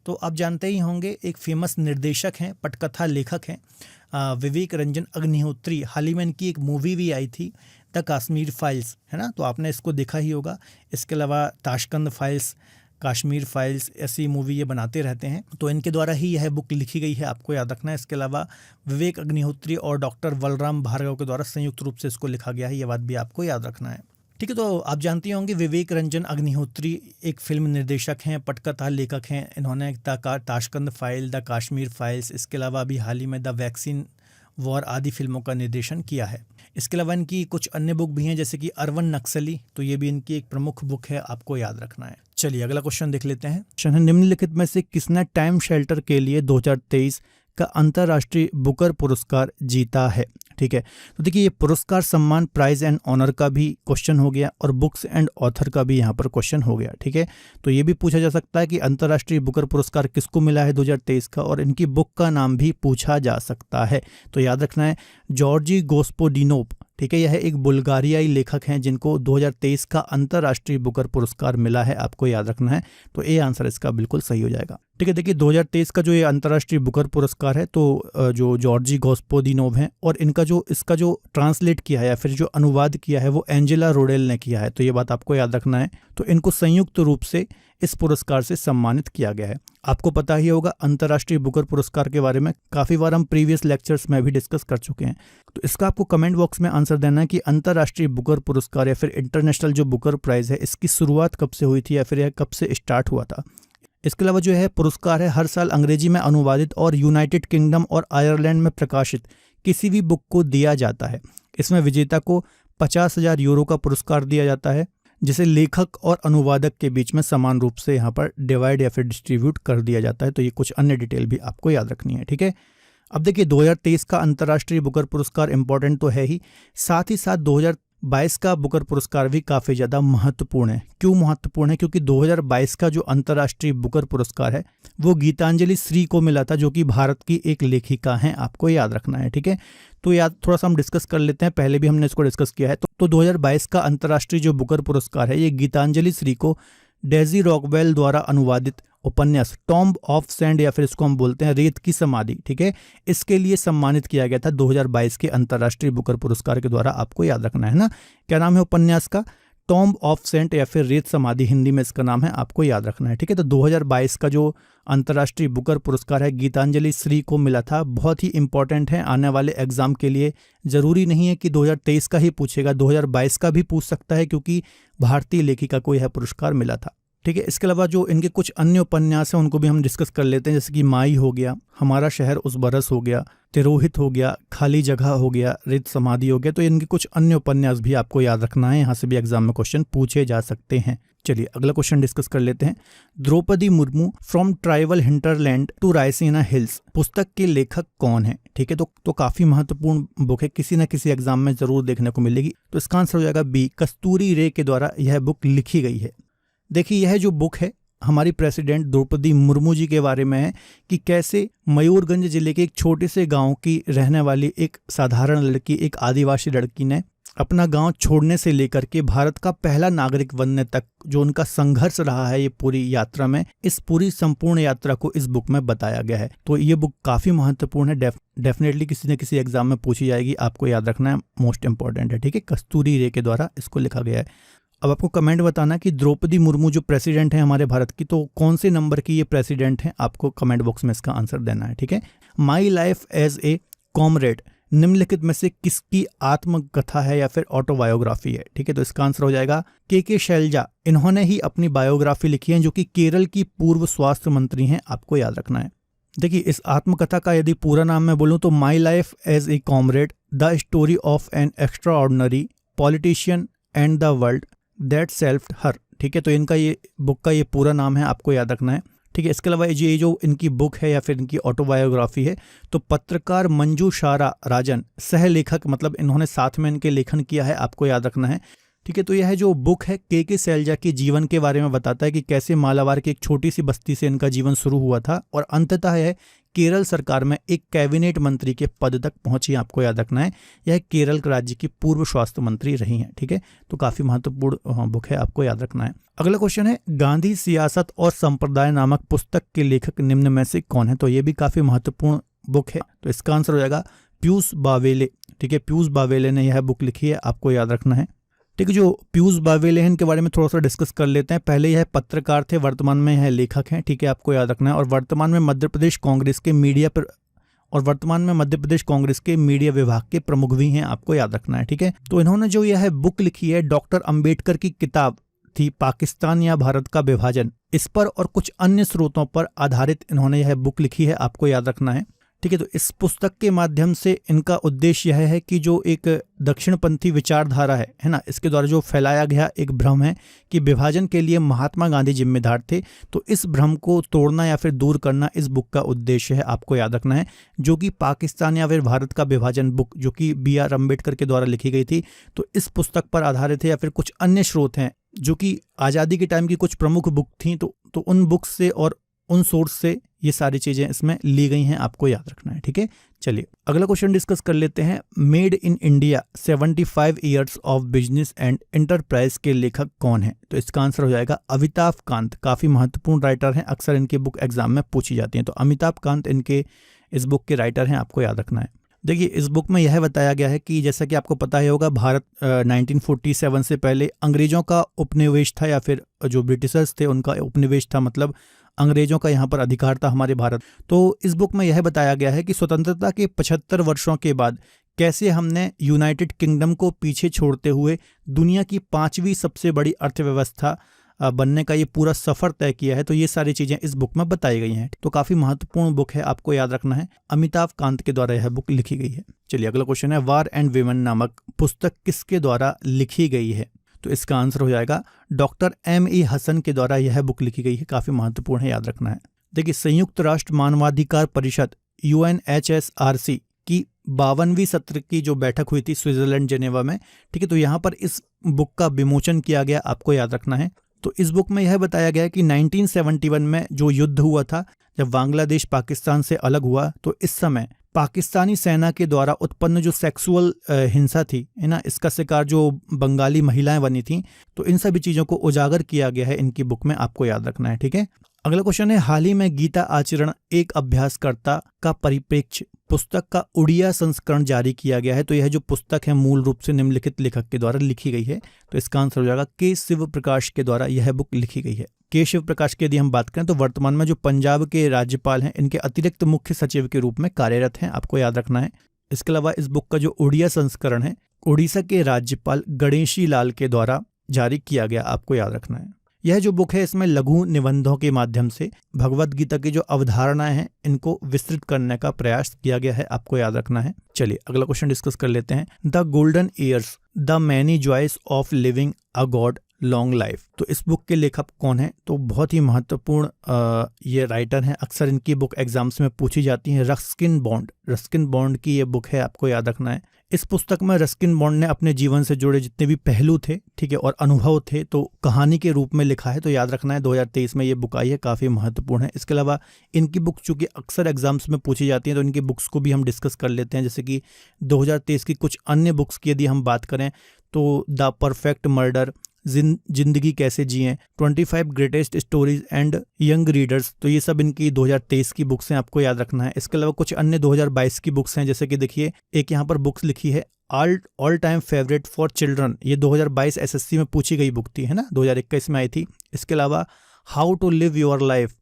तो आप जानते ही होंगे, एक फेमस निर्देशक हैं, पटकथा लेखक हैं विवेक रंजन अग्निहोत्री। हाल ही में इनकी एक मूवी भी आई थी, द कश्मीर फाइल्स, है ना, तो आपने इसको देखा ही होगा। इसके अलावा ताशकंद फाइल्स, कश्मीर फाइल्स, ऐसी मूवी ये बनाते रहते हैं, तो इनके द्वारा ही यह बुक लिखी गई है, आपको याद रखना है। इसके अलावा विवेक अग्निहोत्री और डॉक्टर बलराम भार्गव के द्वारा संयुक्त रूप से इसको लिखा गया है, ये बात भी आपको याद रखना है, ठीक है। तो आप जानते होंगे, विवेक रंजन अग्निहोत्री एक फिल्म निर्देशक हैं, पटकथा लेखक हैं। इन्होंने Tashkent file, the Kashmir files, इसके अलावा अभी हाल ही में द वैक्सीन वॉर आदि फिल्मों का निर्देशन किया है। इसके अलावा इनकी कुछ अन्य बुक भी हैं, जैसे कि अरवन नक्सली, तो ये भी इनकी एक प्रमुख बुक है, आपको याद रखना है। चलिए अगला क्वेश्चन देख लेते हैं। क्वेश्चन है, निम्नलिखित में से किसने टाइम शेल्टर के लिए 2023 का अंतर्राष्ट्रीय बुकर पुरस्कार जीता है? ठीक है, तो देखिए, ये पुरस्कार, सम्मान, प्राइज एंड ऑनर का भी क्वेश्चन हो गया और बुक्स एंड ऑथर का भी यहाँ पर क्वेश्चन हो गया, ठीक है। तो ये भी पूछा जा सकता है कि अंतर्राष्ट्रीय बुकर पुरस्कार किसको मिला है 2023 का, और इनकी बुक का नाम भी पूछा जा सकता है। तो याद रखना है, जॉर्जी गोस्पोडिनोव, ठीक है, यह एक बुल्गारियाई लेखक हैं जिनको 2023 का अंतर्राष्ट्रीय बुकर पुरस्कार मिला है, आपको याद रखना है। तो ये आंसर इसका बिल्कुल सही हो जाएगा, ठीक है। देखिए, 2023 का जो ये अंतर्राष्ट्रीय बुकर पुरस्कार है, तो जो जॉर्जी गोस्पोदिनोव हैं, और इसका जो ट्रांसलेट किया है या फिर जो अनुवाद किया है वो एंजेला रोडेल ने किया है, तो ये बात आपको याद रखना है। तो इनको संयुक्त रूप से इस पुरस्कार से सम्मानित किया गया है। आपको पता ही होगा, अंतर्राष्ट्रीय बुकर पुरस्कार के बारे में काफ़ी बार हम प्रीवियस लेक्चर्स में भी डिस्कस कर चुके हैं। तो इसका आपको कमेंट बॉक्स में आंसर देना है कि अंतर्राष्ट्रीय बुकर पुरस्कार या फिर इंटरनेशनल जो बुकर प्राइज़ है, इसकी शुरुआत कब से हुई थी या फिर यह कब से स्टार्ट हुआ था। इसके अलावा जो है पुरस्कार है, हर साल अंग्रेजी में अनुवादित और यूनाइटेड किंगडम और आयरलैंड में प्रकाशित किसी भी बुक को दिया जाता है। इसमें विजेता को 50,000 यूरो का पुरस्कार दिया जाता है, जिसे लेखक और अनुवादक के बीच में समान रूप से यहाँ पर डिवाइड या फिर डिस्ट्रीब्यूट कर दिया जाता है। तो ये कुछ अन्य डिटेल भी आपको याद रखनी है, ठीक है। अब देखिए, 2023 का अंतर्राष्ट्रीय बुकर पुरस्कार इंपॉर्टेंट तो है ही, साथ ही साथ 2022 का बुकर पुरस्कार भी काफ़ी ज़्यादा महत्वपूर्ण है। क्यों महत्वपूर्ण है? क्योंकि 2022 का जो अंतर्राष्ट्रीय बुकर पुरस्कार है वो गीतांजलि श्री को मिला था, जो कि भारत की एक लेखिका हैं, आपको याद रखना है, ठीक है। तो याद थोड़ा सा हम डिस्कस कर लेते हैं, पहले भी हमने इसको डिस्कस किया है। तो 2022 का अंतर्राष्ट्रीय जो बुकर पुरस्कार है, ये गीतांजलि श्री को डेजी रॉकवेल द्वारा अनुवादित उपन्यास टॉम्ब ऑफ सैंड, या फिर इसको हम बोलते हैं रेत की समाधि, ठीक है, इसके लिए सम्मानित किया गया था 2022 के अंतर्राष्ट्रीय बुकर पुरस्कार के द्वारा। आपको याद रखना है ना, क्या नाम है उपन्यास का? टॉम्ब ऑफ सेंट या फिर रेत समाधि, हिंदी में इसका नाम है, आपको याद रखना है, ठीक है। तो 2022 का जो अंतर्राष्ट्रीय बुकर पुरस्कार है, गीतांजलि श्री को मिला था। बहुत ही इंपॉर्टेंट है आने वाले एग्जाम के लिए। ज़रूरी नहीं है कि 2023 का ही पूछेगा, 2022 का भी पूछ सकता है, क्योंकि भारतीय लेखिका को यह पुरस्कार मिला था, ठीक है। इसके अलावा जो इनके कुछ अन्य उपन्यास हैं उनको भी हम डिस्कस कर लेते हैं, जैसे कि माई हो गया, हमारा शहर उस बरस हो गया, तिरोहित हो गया, खाली जगह हो गया, रित समाधि हो गया। तो इनके कुछ अन्य उपन्यास भी आपको याद रखना है, यहाँ से भी एग्जाम में क्वेश्चन पूछे जा सकते हैं। चलिए अगला क्वेश्चन डिस्कस कर लेते हैं। Droupadi Murmu from tribal hinterland to Raisina hills पुस्तक के लेखक कौन है? ठीक है, तो काफी महत्वपूर्ण बुक है, किसी न किसी एग्जाम में जरूर देखने को मिलेगी। तो इसका आंसर हो जाएगा बी, कस्तूरी रे के द्वारा यह बुक लिखी गई है। देखिए यह जो बुक है हमारी प्रेसिडेंट द्रौपदी मुर्मू जी के बारे में है कि कैसे मयूरगंज जिले के एक छोटे से गांव की रहने वाली एक साधारण लड़की, एक आदिवासी लड़की ने अपना गांव छोड़ने से लेकर के भारत का पहला नागरिक बनने तक जो उनका संघर्ष रहा है ये पूरी यात्रा में, इस पूरी संपूर्ण यात्रा को इस बुक में बताया गया है। तो ये बुक काफी महत्वपूर्ण है, डेफिनेटली किसी न किसी एग्जाम में पूछी जाएगी, आपको याद रखना है, मोस्ट इंपॉर्टेंट है। ठीक है, कस्तूरी रे के द्वारा इसको लिखा गया है। अब आपको कमेंट बताना कि द्रौपदी मुर्मू जो प्रेसिडेंट है हमारे भारत की, तो कौन से नंबर की ये प्रेसिडेंट है, आपको कमेंट बॉक्स में इसका आंसर देना है। ठीक है, my life as a comrade निम्नलिखित में से किसकी आत्मकथा है या फिर ऑटोबायोग्राफी है? ठीक है, तो इसका आंसर हो जाएगा के शैलजा, इन्होंने ही अपनी बायोग्राफी लिखी है, जो कि केरल की पूर्व स्वास्थ्य मंत्री हैं, आपको याद रखना है। देखिए इस आत्मकथा का यदि पूरा नाम मैं बोलूं तो my life as a comrade, the story of an extraordinary politician and the world that shaped her. ठीक है, तो इनका ये बुक का ये पूरा नाम है, आपको याद रखना है। ठीक है, इसके अलावा ये जो इनकी बुक है या फिर इनकी ऑटोबायोग्राफी है, तो पत्रकार मंजू शारा राजन सह लेखक, मतलब इन्होंने साथ में इनके लेखन किया है, आपको याद रखना है। ठीक है, तो यह जो बुक है के शैलजा के जीवन के बारे में बताता है कि कैसे मालाबार की एक छोटी सी बस्ती से इनका जीवन शुरू हुआ था और अंततः यह केरल सरकार में एक कैबिनेट मंत्री के पद तक पहुंची, आपको याद रखना है। यह केरल राज्य की पूर्व स्वास्थ्य मंत्री रही हैं। ठीक है, तो काफी महत्वपूर्ण बुक है, आपको याद रखना है। अगला क्वेश्चन है, गांधी सियासत और संप्रदाय नामक पुस्तक के लेखक निम्न में से कौन है? तो ये भी काफी महत्वपूर्ण बुक है, तो इसका आंसर हो जाएगा पीयूष बावेले। ठीक है, पीयूष बावेले ने यह बुक लिखी है, आपको याद रखना है। ठीक है, जो पीयूष बावेले हैं इनके बारे में थोड़ा सा डिस्कस कर लेते हैं। पहले यह पत्रकार थे, वर्तमान में यह लेखक हैं। ठीक है, आपको याद रखना है। और वर्तमान में मध्य प्रदेश कांग्रेस के मीडिया विभाग के प्रमुख भी हैं, आपको याद रखना है। ठीक है, तो इन्होंने जो यह बुक लिखी है डॉक्टर अंबेडकर की किताब थी पाकिस्तान या भारत का विभाजन, इस पर और कुछ अन्य स्रोतों पर आधारित इन्होंने यह बुक लिखी है, आपको याद रखना है। ठीक है, तो इस पुस्तक के माध्यम से इनका उद्देश्य यह है कि जो एक दक्षिणपंथी विचारधारा है ना, इसके द्वारा जो फैलाया गया एक भ्रम है कि विभाजन के लिए महात्मा गांधी जिम्मेदार थे, तो इस भ्रम को तोड़ना या फिर दूर करना इस बुक का उद्देश्य है, आपको याद रखना है। जो कि पाकिस्तान या फिर भारत का विभाजन बुक जो कि BR अम्बेडकर के द्वारा लिखी गई थी, तो इस पुस्तक पर आधारित है या फिर कुछ अन्य स्रोत हैं जो कि आज़ादी के टाइम की कुछ प्रमुख बुक थी, तो उन बुक्स से और उन सोर्स से ये सारी चीजें इसमें ली गई हैं, आपको याद रखना है। ठीक है, चलिए अगला क्वेश्चन डिस्कस कर लेते हैं। Made in India 75 years of business and enterprise के लेखक कौन है? तो इसका आंसर हो जाएगा अमिताभ कांत। काफी महत्वपूर्ण राइटर हैं, अक्सर इनकी बुक एग्जाम में पूछी जाती है, तो अमिताभ कांत इनके इस बुक के राइटर हैं, आपको याद रखना है। देखिए इस बुक में यह बताया गया है कि जैसा कि आपको पता ही होगा, भारत 1947 से पहले अंग्रेजों का उपनिवेश था या फिर जो ब्रिटिशर्स थे उनका उपनिवेश था, मतलब अंग्रेजों का यहाँ पर अधिकार था हमारे भारत। तो इस बुक में यह बताया गया है कि स्वतंत्रता के 75 वर्षों के बाद कैसे हमने यूनाइटेड किंगडम को पीछे छोड़ते हुए दुनिया की 5वीं सबसे बड़ी अर्थव्यवस्था बनने का ये पूरा सफर तय किया है। तो ये सारी चीजें इस बुक में बताई गई हैं, तो काफी महत्वपूर्ण बुक है, आपको याद रखना है। अमिताभ कांत के द्वारा यह बुक लिखी गई है। चलिए अगला क्वेश्चन है, वार एंड विमेन नामक पुस्तक किसके द्वारा लिखी गई है? तो इसका आंसर हो जाएगा डॉक्टर M.E. हसन के द्वारा यह बुक लिखी गई है, काफी महत्वपूर्ण है, याद रखना है। देखिए संयुक्त राष्ट्र मानवाधिकार परिषद UNHSRC की 52वीं सत्र की जो बैठक हुई थी स्विट्जरलैंड जेनेवा में, ठीक है, तो यहाँ पर इस बुक का विमोचन किया गया, आपको याद रखना है। तो इस बुक में यह बताया गया कि 1971 में जो युद्ध हुआ था, जब बांग्लादेश पाकिस्तान से अलग हुआ, तो इस समय पाकिस्तानी सेना के द्वारा उत्पन्न जो सेक्सुअल हिंसा थी, है ना, इसका शिकार जो बंगाली महिलाएं बनी थी, तो इन सभी चीज़ों को उजागर किया गया है इनकी बुक में, आपको याद रखना है। ठीक है, अगला क्वेश्चन है, हाल ही में गीता आचरण एक अभ्यासकर्ता का परिप्रेक्ष्य पुस्तक का उड़िया संस्करण जारी किया गया है। तो यह जो पुस्तक है मूल रूप से निम्नलिखित लेखक के द्वारा लिखी गई है, तो इसका आंसर हो जाएगा के शिव प्रकाश के द्वारा यह बुक लिखी गई है। के शिव प्रकाश की यदि हम बात करें तो वर्तमान में जो पंजाब के राज्यपाल हैं, इनके अतिरिक्त मुख्य सचिव के रूप में कार्यरत हैं, आपको याद रखना है। इसके अलावा इस बुक का जो उड़िया संस्करण है, उड़ीसा के राज्यपाल गणेशी लाल के द्वारा जारी किया गया, आपको याद रखना है। यह जो बुक है इसमें लघु निबंधों के माध्यम से भगवत गीता की जो अवधारणाएं हैं इनको विस्तृत करने का प्रयास किया गया है, आपको याद रखना है। चलिए अगला क्वेश्चन डिस्कस कर लेते हैं। The golden years the many joys of living a good long life. तो इस बुक के लेखक कौन है? तो बहुत ही महत्वपूर्ण ये राइटर हैं, अक्सर इनकी बुक एग्जाम्स में पूछी जाती है। रस्किन बॉन्ड, रस्किन बॉन्ड की ये बुक है, आपको याद रखना है। इस पुस्तक में रस्किन बॉन्ड ने अपने जीवन से जुड़े जितने भी पहलू थे, ठीक है, और अनुभव थे, तो कहानी के रूप में लिखा है। तो याद रखना है 2023 में ये बुक आई है, काफ़ी महत्वपूर्ण है। इसके अलावा इनकी बुक चूंकि अक्सर एग्जाम्स में पूछी जाती हैं तो इनकी बुक्स को भी हम डिस्कस कर लेते हैं। जैसे कि 2023 की कुछ अन्य बुक्स की यदि हम बात करें तो द परफेक्ट मर्डर, जिंदगी कैसे जिएं, 25 greatest stories and young readers, तो ये सब इनकी 2023 की बुक्स हैं, आपको याद रखना है। इसके अलावा कुछ अन्य 2022 की बुक्स हैं, जैसे कि देखिए एक यहाँ पर बुक्स लिखी है all time favourite for children, ये 2022 एसएससी में पूछी गई बुक थी, है ना, 2021 में आई थी। इसके अलावा how to live your life,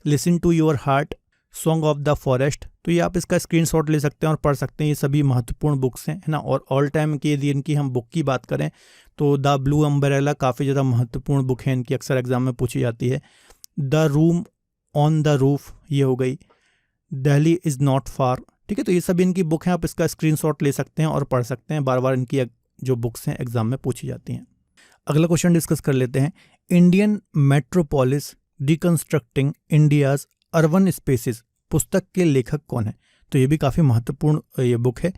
listen to your heart, song of the forest, तो ये आप इसका स्क्रीनशॉट ले सकते हैं और पढ़ सकते हैं। ये सभी महत्वपूर्ण बुक्स हैं, है ना। और ऑल टाइम की यदि इनकी हम बुक की बात करें तो द ब्लू अम्ब्रेला काफ़ी ज़्यादा महत्वपूर्ण बुक है इनकी, अक्सर एग्जाम में पूछी जाती है। The room on the roof, ये हो गई। दिल्ली इज़ नॉट फार, ठीक है। तो ये सभी इनकी बुक हैं, आप इसका स्क्रीनशॉट ले सकते हैं और पढ़ सकते हैं। बार बार इनकी जो बुक्स हैं एग्जाम में पूछी जाती हैं। अगला क्वेश्चन डिस्कस कर लेते हैं। Indian metropolis deconstructing India's urban spaces पुस्तक के लेखक कौन है? तो ये भी काफ़ी महत्वपूर्ण ये बुक है।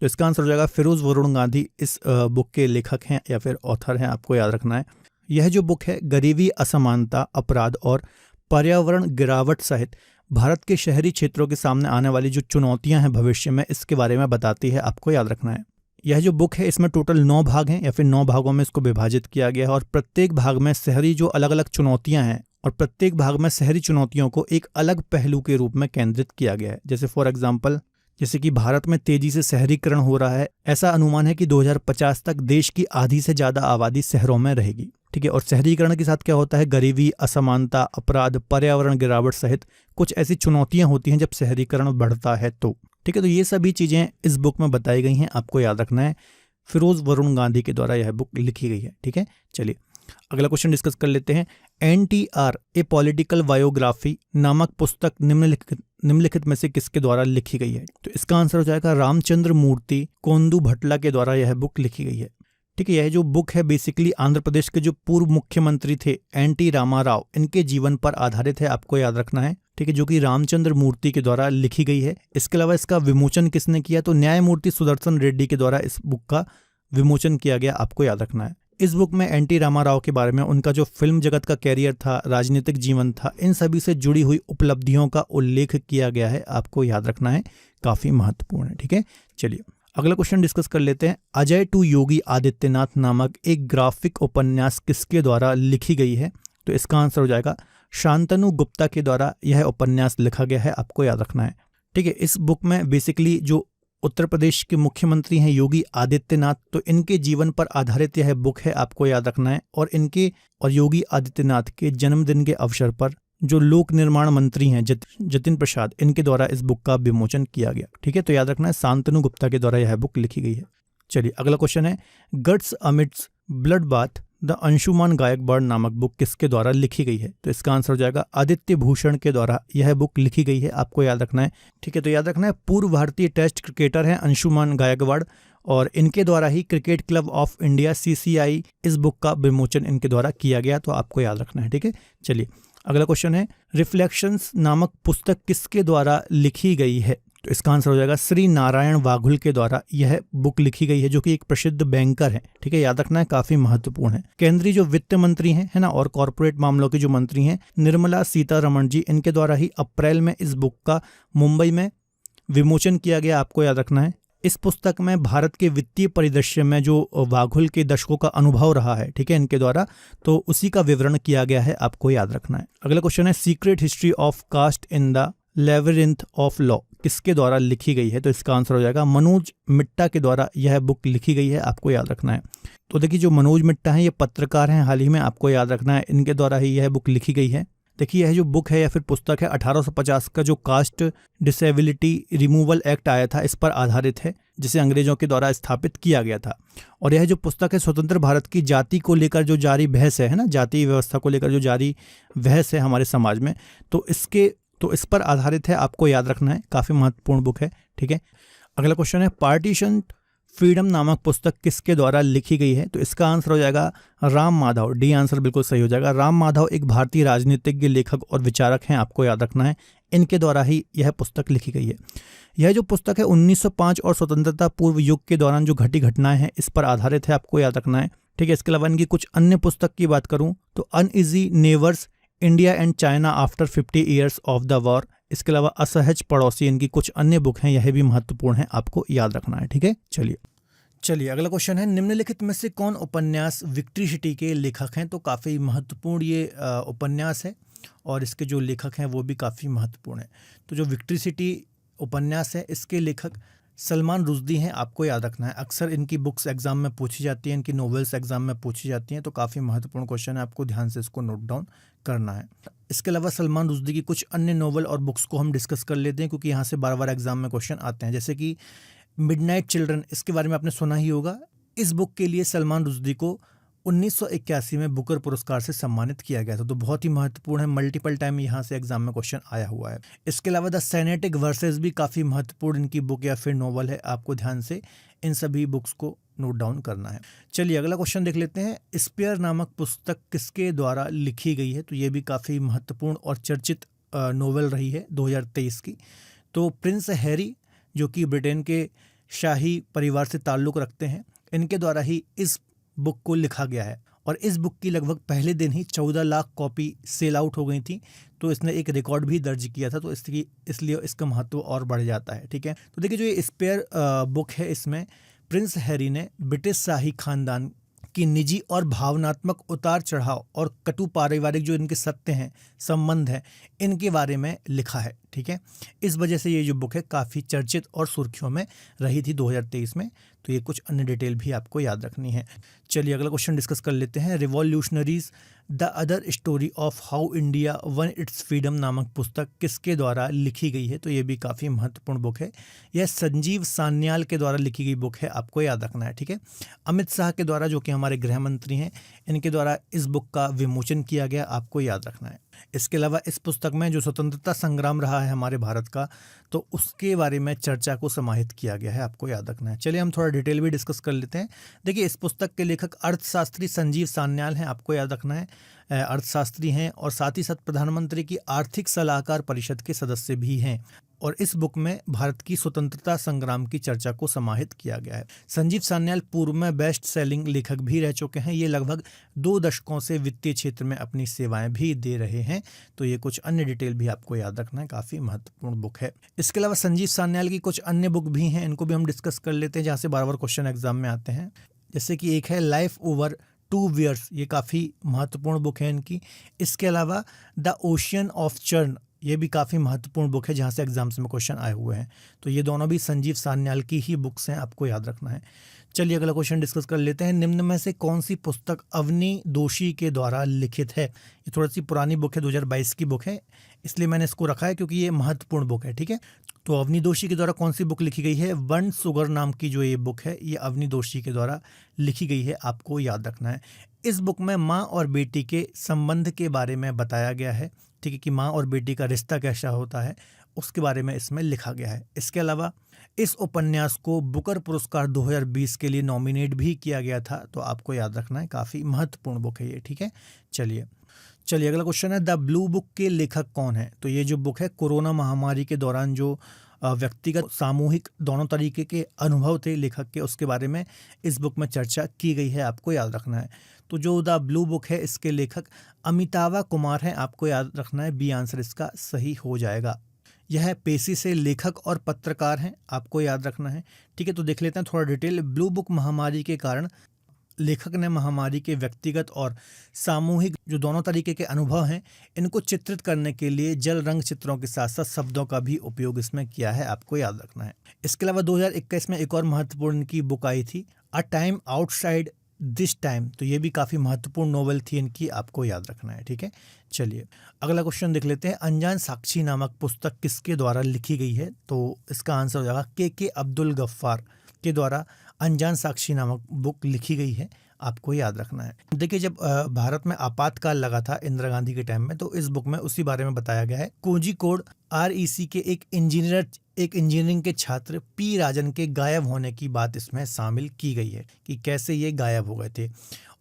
तो इसका आंसर हो जाएगा फिरोज वरुण गांधी इस बुक के लेखक हैं या फिर ऑथर हैं, आपको याद रखना है। यह जो बुक है गरीबी, असमानता, अपराध और पर्यावरण गिरावट सहित भारत के शहरी क्षेत्रों के सामने आने वाली जो चुनौतियां हैं भविष्य में, इसके बारे में बताती है, आपको याद रखना है। यह जो बुक है इसमें टोटल 9 भाग हैं या फिर 9 भागों में इसको विभाजित किया गया है और प्रत्येक भाग में शहरी जो अलग अलग चुनौतियां हैं और प्रत्येक भाग में शहरी चुनौतियों को एक अलग पहलू के रूप में केंद्रित किया गया है। जैसे फॉर एग्जांपल, जैसे कि भारत में तेजी से शहरीकरण हो रहा है, ऐसा अनुमान है कि 2050 तक देश की आधी से ज़्यादा आबादी शहरों में रहेगी, ठीक है। और शहरीकरण के साथ क्या होता है, गरीबी, असमानता, अपराध, पर्यावरण गिरावट सहित कुछ ऐसी चुनौतियां होती हैं जब शहरीकरण बढ़ता है तो, ठीक है। तो ये सभी चीज़ें इस बुक में बताई गई हैं, आपको याद रखना है। फिरोज वरुण गांधी के द्वारा यह बुक लिखी गई है, ठीक है। चलिए अगला क्वेश्चन डिस्कस कर लेते हैं। एनटीआर ए पॉलिटिकल बायोग्राफी नामक पुस्तक निम्नलिखित में से किसके द्वारा लिखी गई है? तो इसका आंसर हो जाएगा रामचंद्र मूर्ति कोंदू भटला के द्वारा यह बुक लिखी गई है, ठीक है। यह जो बुक है बेसिकली आंध्र प्रदेश के जो पूर्व मुख्यमंत्री थे एनटी रामाराव, इनके जीवन पर आधारित है, आपको याद रखना है, ठीक है, जो कि रामचंद्र मूर्ति के द्वारा लिखी गई है। इसके अलावा इसका विमोचन किसने किया? तो न्यायमूर्ति सुदर्शन रेड्डी के द्वारा इस बुक का विमोचन किया गया, आपको याद रखना है। इस बुक में एनटी रामाराव के बारे में, उनका जो फिल्म जगत का कैरियर था, राजनीतिक जीवन था, इन सभी से जुड़ी हुई उपलब्धियों का उल्लेख किया गया है, आपको याद रखना है, काफ़ी महत्वपूर्ण है, ठीक है। चलिए अगला क्वेश्चन डिस्कस कर लेते हैं। अजय टू योगी आदित्यनाथ नामक एक ग्राफिक उपन्यास किसके द्वारा लिखी गई है? तो इसका आंसर हो जाएगा शांतनु गुप्ता के द्वारा यह उपन्यास लिखा गया है, आपको याद रखना है, ठीक है। इस बुक में बेसिकली जो उत्तर प्रदेश के मुख्यमंत्री हैं योगी आदित्यनाथ, तो इनके जीवन पर आधारित यह बुक है, आपको याद रखना है। और इनके और योगी आदित्यनाथ के जन्मदिन के अवसर पर जो लोक निर्माण मंत्री हैं जतिन प्रसाद, इनके द्वारा इस बुक का विमोचन किया गया, ठीक है। तो याद रखना है शांतनु गुप्ता के द्वारा यह बुक लिखी गई है। चलिए अगला क्वेश्चन है। Guts amidst bloodbath the Anshuman Gaekwad नामक बुक किसके द्वारा लिखी गई है? तो इसका आंसर हो जाएगा आदित्य भूषण के द्वारा यह बुक लिखी गई है, आपको याद रखना है, ठीक है। तो याद रखना है पूर्व भारतीय टेस्ट क्रिकेटर हैं अंशुमान गायकवाड़ और इनके द्वारा ही cricket club of India CCI इस बुक का विमोचन इनके द्वारा किया गया, तो आपको याद रखना है, ठीक है। चलिए अगला क्वेश्चन है। रिफ्लेक्शंस नामक पुस्तक किसके द्वारा लिखी गई है? तो इसका आंसर हो जाएगा श्री नारायण वाघुल के द्वारा यह बुक लिखी गई है, जो कि एक प्रसिद्ध बैंकर है, ठीक है, याद रखना है, काफी महत्वपूर्ण है। केंद्रीय जो वित्त मंत्री हैं, है ना, और कॉर्पोरेट मामलों के जो मंत्री हैं निर्मला सीतारमण जी, इनके द्वारा ही अप्रैल में इस बुक का मुंबई में विमोचन किया गया, आपको याद रखना है। इस पुस्तक में भारत के वित्तीय परिदृश्य में जो वाघुल के दशकों का अनुभव रहा है, ठीक है, इनके द्वारा, तो उसी का विवरण किया गया है, आपको याद रखना है। अगला क्वेश्चन है। Secret history of caste in the labyrinth of law किसके द्वारा लिखी गई है? तो इसका आंसर हो जाएगा मनोज मिट्टा के द्वारा यह बुक लिखी गई है, आपको याद रखना है। तो देखिए जो मनोज मिट्टा हैं ये पत्रकार हैं, हाल ही में, आपको याद रखना है, इनके द्वारा ही यह बुक लिखी गई है। देखिए यह जो बुक है या फिर पुस्तक है 1850 का जो कास्ट डिसेबिलिटी रिमूवल एक्ट आया था, इस पर आधारित है, जिसे अंग्रेजों के द्वारा स्थापित किया गया था। और यह जो पुस्तक है स्वतंत्र भारत की जाति को लेकर जो जारी बहस है ना, जाति व्यवस्था को लेकर जो जारी बहस है हमारे समाज में, तो इस पर आधारित है, आपको याद रखना है, काफ़ी महत्वपूर्ण बुक है। ठीक है, अगला क्वेश्चन है पार्टीशन फ्रीडम नामक पुस्तक किसके द्वारा लिखी गई है? तो इसका आंसर हो जाएगा राम माधव। डी आंसर बिल्कुल सही हो जाएगा। राम माधव एक भारतीय राजनीतिज्ञ, लेखक और विचारक हैं, आपको याद रखना है, इनके द्वारा ही यह पुस्तक लिखी गई है। यह जो पुस्तक है 1905 और स्वतंत्रता पूर्व युग के दौरान जो घटी घटनाएं हैं इस पर आधारित है, आपको याद रखना है। ठीक है, इसके अलावा इनकी कुछ अन्य पुस्तक की बात करूं तो uneasy neighbours, India and China after 50 years of the war, इसके अलावा असहज पड़ोसी, इनकी कुछ अन्य बुक हैं, यह भी महत्वपूर्ण है, आपको याद रखना है। ठीक है, चलिए अगला क्वेश्चन है निम्नलिखित में से कौन उपन्यास विक्ट्री सिटी के लेखक हैं? तो काफ़ी महत्वपूर्ण ये उपन्यास है और इसके जो लेखक हैं वो भी काफ़ी महत्वपूर्ण है। तो जो विक्ट्री सिटी उपन्यास है इसके लेखक सलमान रुश्दी हैं, आपको याद रखना है। अक्सर इनकी बुक्स एग्जाम में पूछी जाती हैं, इनकी नॉवेल्स एग्जाम में पूछी जाती हैं, तो काफ़ी महत्वपूर्ण क्वेश्चन है, आपको ध्यान से इसको नोट डाउन करना है। इसके अलावा सलमान रुश्दी की कुछ अन्य नॉवल और बुक्स को हम डिस्कस कर लेते हैं, क्योंकि यहाँ से बार बार एग्जाम में क्वेश्चन आते हैं। जैसे कि मिडनाइट चिल्ड्रन, इसके बारे में आपने सुना ही होगा। इस बुक के लिए सलमान रुश्दी को 1981 में बुकर पुरस्कार से सम्मानित किया गया था, तो बहुत ही महत्वपूर्ण है, मल्टीपल टाइम यहाँ से एग्जाम में क्वेश्चन आया हुआ है। इसके अलावा द सेनेटिक वर्सेस भी काफ़ी महत्वपूर्ण इनकी बुक या फिर नॉवल है, आपको ध्यान से इन सभी बुक्स को नोट डाउन करना है। चलिए अगला क्वेश्चन देख लेते हैं। स्पेयर नामक पुस्तक किसके द्वारा लिखी गई है? तो ये भी काफ़ी महत्वपूर्ण और चर्चित नॉवल रही है 2023 की। तो प्रिंस हैरी, जो कि ब्रिटेन के शाही परिवार से ताल्लुक़ रखते हैं, इनके द्वारा ही इस बुक को लिखा गया है। और इस बुक की लगभग पहले दिन ही 14 लाख कॉपी सेल आउट हो गई थी, तो इसने एक रिकॉर्ड भी दर्ज किया था, तो इसलिए इसका महत्व और बढ़ जाता है। ठीक है, तो देखिए जो ये स्पेयर बुक है, इसमें प्रिंस हैरी ने ब्रिटिश शाही खानदान की निजी और भावनात्मक उतार चढ़ाव और कटु पारिवारिक जो इनके सत्य हैं, संबंध हैं, इनके बारे में लिखा है। ठीक है, इस वजह से ये जो बुक है काफ़ी चर्चित और सुर्खियों में रही थी 2023 में, तो ये कुछ अन्य डिटेल भी आपको याद रखनी है। चलिए अगला क्वेश्चन डिस्कस कर लेते हैं। Revolutionaries the other story of how India one it's freedom नामक पुस्तक किसके द्वारा लिखी गई है? तो ये भी काफ़ी महत्वपूर्ण बुक है। यह संजीव सान्याल के द्वारा लिखी गई बुक है, आपको याद रखना है। ठीक है, अमित शाह के द्वारा, जो कि हमारे गृह मंत्री हैं, इनके द्वारा इस बुक का विमोचन किया गया, आपको याद रखना है। इसके अलावा इस पुस्तक में जो स्वतंत्रता संग्राम रहा है हमारे भारत का, तो उसके बारे में चर्चा को समाहित किया गया है, आपको याद रखना है। चलिए हम थोड़ा डिटेल भी डिस्कस कर लेते हैं। देखिए इस पुस्तक के लेखक अर्थशास्त्री संजीव सान्याल हैं, आपको याद रखना है, अर्थशास्त्री हैं और साथ ही साथ प्रधानमंत्री की आर्थिक सलाहकार परिषद के सदस्य भी हैं। और इस बुक में भारत की स्वतंत्रता संग्राम की चर्चा को समाहित किया गया है। संजीव सान्याल पूर्व में बेस्ट सेलिंग लेखक भी रह चुके हैं। ये लगभग 2 दशकों से वित्तीय क्षेत्र में अपनी सेवाएं भी दे रहे हैं, तो ये कुछ अन्य डिटेल भी आपको याद रखना है, काफ़ी महत्वपूर्ण बुक है। इसके अलावा संजीव सान्याल की कुछ अन्य बुक भी हैं, इनको भी हम डिस्कस कर लेते हैं, जहाँ से बार बार क्वेश्चन एग्जाम में आते हैं। जैसे कि एक है लाइफ ओवर 2 ईयर्स, ये काफ़ी महत्वपूर्ण बुक है इनकी। इसके अलावा द ओशियन ऑफ चर्न, ये भी काफ़ी महत्वपूर्ण बुक है, जहाँ से एग्जाम्स में क्वेश्चन आए हुए हैं, तो ये दोनों भी संजीव सान्याल की ही बुक्स हैं, आपको याद रखना है। चलिए अगला क्वेश्चन डिस्कस कर लेते हैं। निम्न में से कौन सी पुस्तक अवनी दोषी के द्वारा लिखित है? ये थोड़ी सी पुरानी बुक है, 2022 की बुक है, इसलिए मैंने इसको रखा है क्योंकि ये महत्वपूर्ण बुक है। ठीक है, तो अवनी दोषी के द्वारा कौन सी बुक लिखी गई है? वन सुगर नाम की जो ये बुक है, ये अवनी दोषी के द्वारा लिखी गई है, आपको याद रखना है। इस बुक में माँ और बेटी के संबंध के बारे में बताया गया है। ठीक है, कि माँ और बेटी का रिश्ता कैसा होता है, उसके बारे में इसमें लिखा गया है। इसके अलावा इस उपन्यास को बुकर पुरस्कार 2020 के लिए नॉमिनेट भी किया गया था, तो आपको याद रखना है, काफ़ी महत्वपूर्ण बुक है ये। ठीक है, चलिए अगला क्वेश्चन है द ब्लू बुक के लेखक कौन है? तो ये जो बुक है कोरोना महामारी के दौरान जो व्यक्तिगत सामूहिक दोनों तरीके के अनुभव थे लेखक के, उसके बारे में इस बुक में चर्चा की गई है, आपको याद रखना है। तो जो द ब्लू बुक है, इसके लेखक अमितावा कुमार हैं, आपको याद रखना है, बी आंसर इसका सही हो जाएगा। यह पेशे से लेखक और पत्रकार हैं, आपको याद रखना है। ठीक है, तो देख लेते हैं थोड़ा डिटेल। ब्लू बुक महामारी के कारण लेखक ने महामारी के व्यक्तिगत और सामूहिक जो दोनों तरीके के अनुभव हैं, इनको चित्रित करने के लिए जल रंग चित्रों के साथ साथ शब्दों का भी उपयोग इसमें किया है, आपको याद रखना है। इसके अलावा 2021 में एक और महत्वपूर्ण की बुक आई थी, a time outside this time, तो ये भी काफ़ी महत्वपूर्ण नोवेल थी इनकी, आपको याद रखना है। ठीक है, चलिए अगला क्वेश्चन देख लेते हैं। अनजान साक्षी नामक पुस्तक किसके द्वारा लिखी गई है? तो इसका आंसर हो जाएगा के अब्दुल गफ्फार। किसके द्वारा अनजान साक्षी नामक बुक लिखी गई है, आपको याद रखना है। देखिए, जब भारत में आपातकाल लगा था इंदिरा गांधी के टाइम में, तो इस बुक में उसी बारे में बताया गया है। कोझिकोड REC के एक इंजीनियरिंग के छात्र P राजन के गायब होने की बात इसमें शामिल की गई है कि कैसे ये गायब हो गए थे,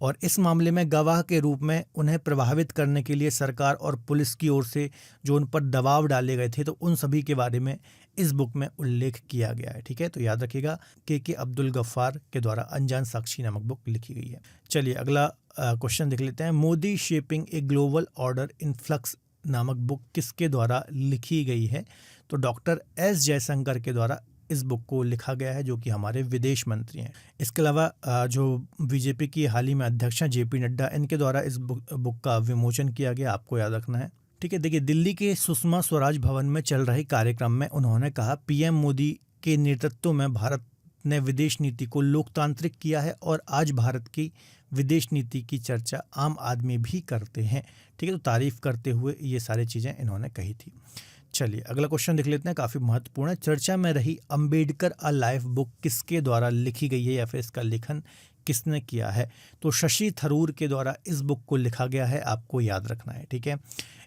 और इस मामले में गवाह के रूप में उन्हें प्रभावित करने के लिए सरकार और पुलिस की ओर से जो उन पर दबाव डाले गए थे, तो उन सभी के बारे में इस बुक में उल्लेख किया गया है। ठीक है, तो याद रखिएगा के अब्दुल गफ्फार के द्वारा अनजान साक्षी नामक बुक लिखी गई है। चलिए अगला क्वेश्चन देख लेते हैं। Modi shaping a global order in flux नामक बुक किसके द्वारा लिखी गई है? तो डॉक्टर S जयशंकर के द्वारा इस बुक को लिखा गया है, जो कि हमारे विदेश मंत्री हैं। इसके अलावा जो बीजेपी की हाल ही में अध्यक्ष हैं JP नड्डा, इनके द्वारा इस बुक का विमोचन किया गया, आपको याद रखना है। ठीक है, देखिए, दिल्ली के सुषमा स्वराज भवन में चल रहे कार्यक्रम में उन्होंने कहा, PM मोदी के नेतृत्व में भारत ने विदेश नीति को लोकतांत्रिक किया है और आज भारत की विदेश नीति की चर्चा आम आदमी भी करते हैं। ठीक है, तो तारीफ करते हुए ये सारी चीज़ें इन्होंने कही थी। चलिए अगला क्वेश्चन देख लेते हैं, काफ़ी महत्वपूर्ण है। चर्चा में रही अंबेडकर अ लाइफ बुक किसके द्वारा लिखी गई है, या फिर इसका लेखन किसने किया है? तो शशि थरूर के द्वारा इस बुक को लिखा गया है, आपको याद रखना है। ठीक है,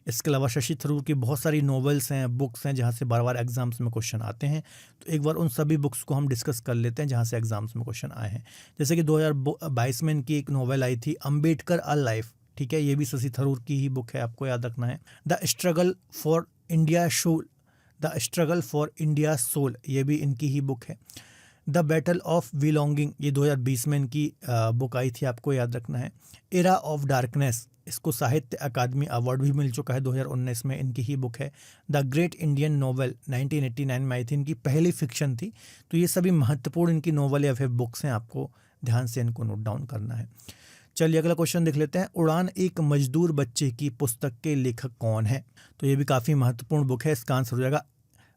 इसके अलावा शशि थरूर की बहुत सारी नॉवेल्स हैं, बुक्स हैं, जहाँ से बार बार एग्जाम्स में क्वेश्चन आते हैं। तो एक बार उन सभी बुक्स को हम डिस्कस कर लेते हैं जहाँ से एग्जाम्स में क्वेश्चन आए हैं। जैसे कि 2022 में इनकी एक नॉवेल आई थी अंबेडकर अ लाइफ। ठीक है, ये भी शशि थरूर की ही बुक है, आपको याद रखना है। The struggle for India soul, ये भी इनकी ही बुक है। द बैटल ऑफ बिलोंगिंग, ये 2020 में इनकी बुक आई थी, आपको याद रखना है। एरा ऑफ डार्कनेस, इसको साहित्य अकादमी अवार्ड भी मिल चुका है, 2019 में इनकी ही बुक है। द ग्रेट इंडियन नोवेल 1989 में आई थी, इनकी पहली फिक्शन थी। तो ये सभी महत्वपूर्ण इनकी नोवेल या फिर बुक्स हैं, आपको ध्यान से इनको नोट डाउन करना है। चलिए अगला क्वेश्चन देख लेते हैं। उड़ान एक मजदूर बच्चे की पुस्तक के लेखक कौन है? तो ये भी काफ़ी महत्वपूर्ण बुक है, इसका आंसर हो जाएगा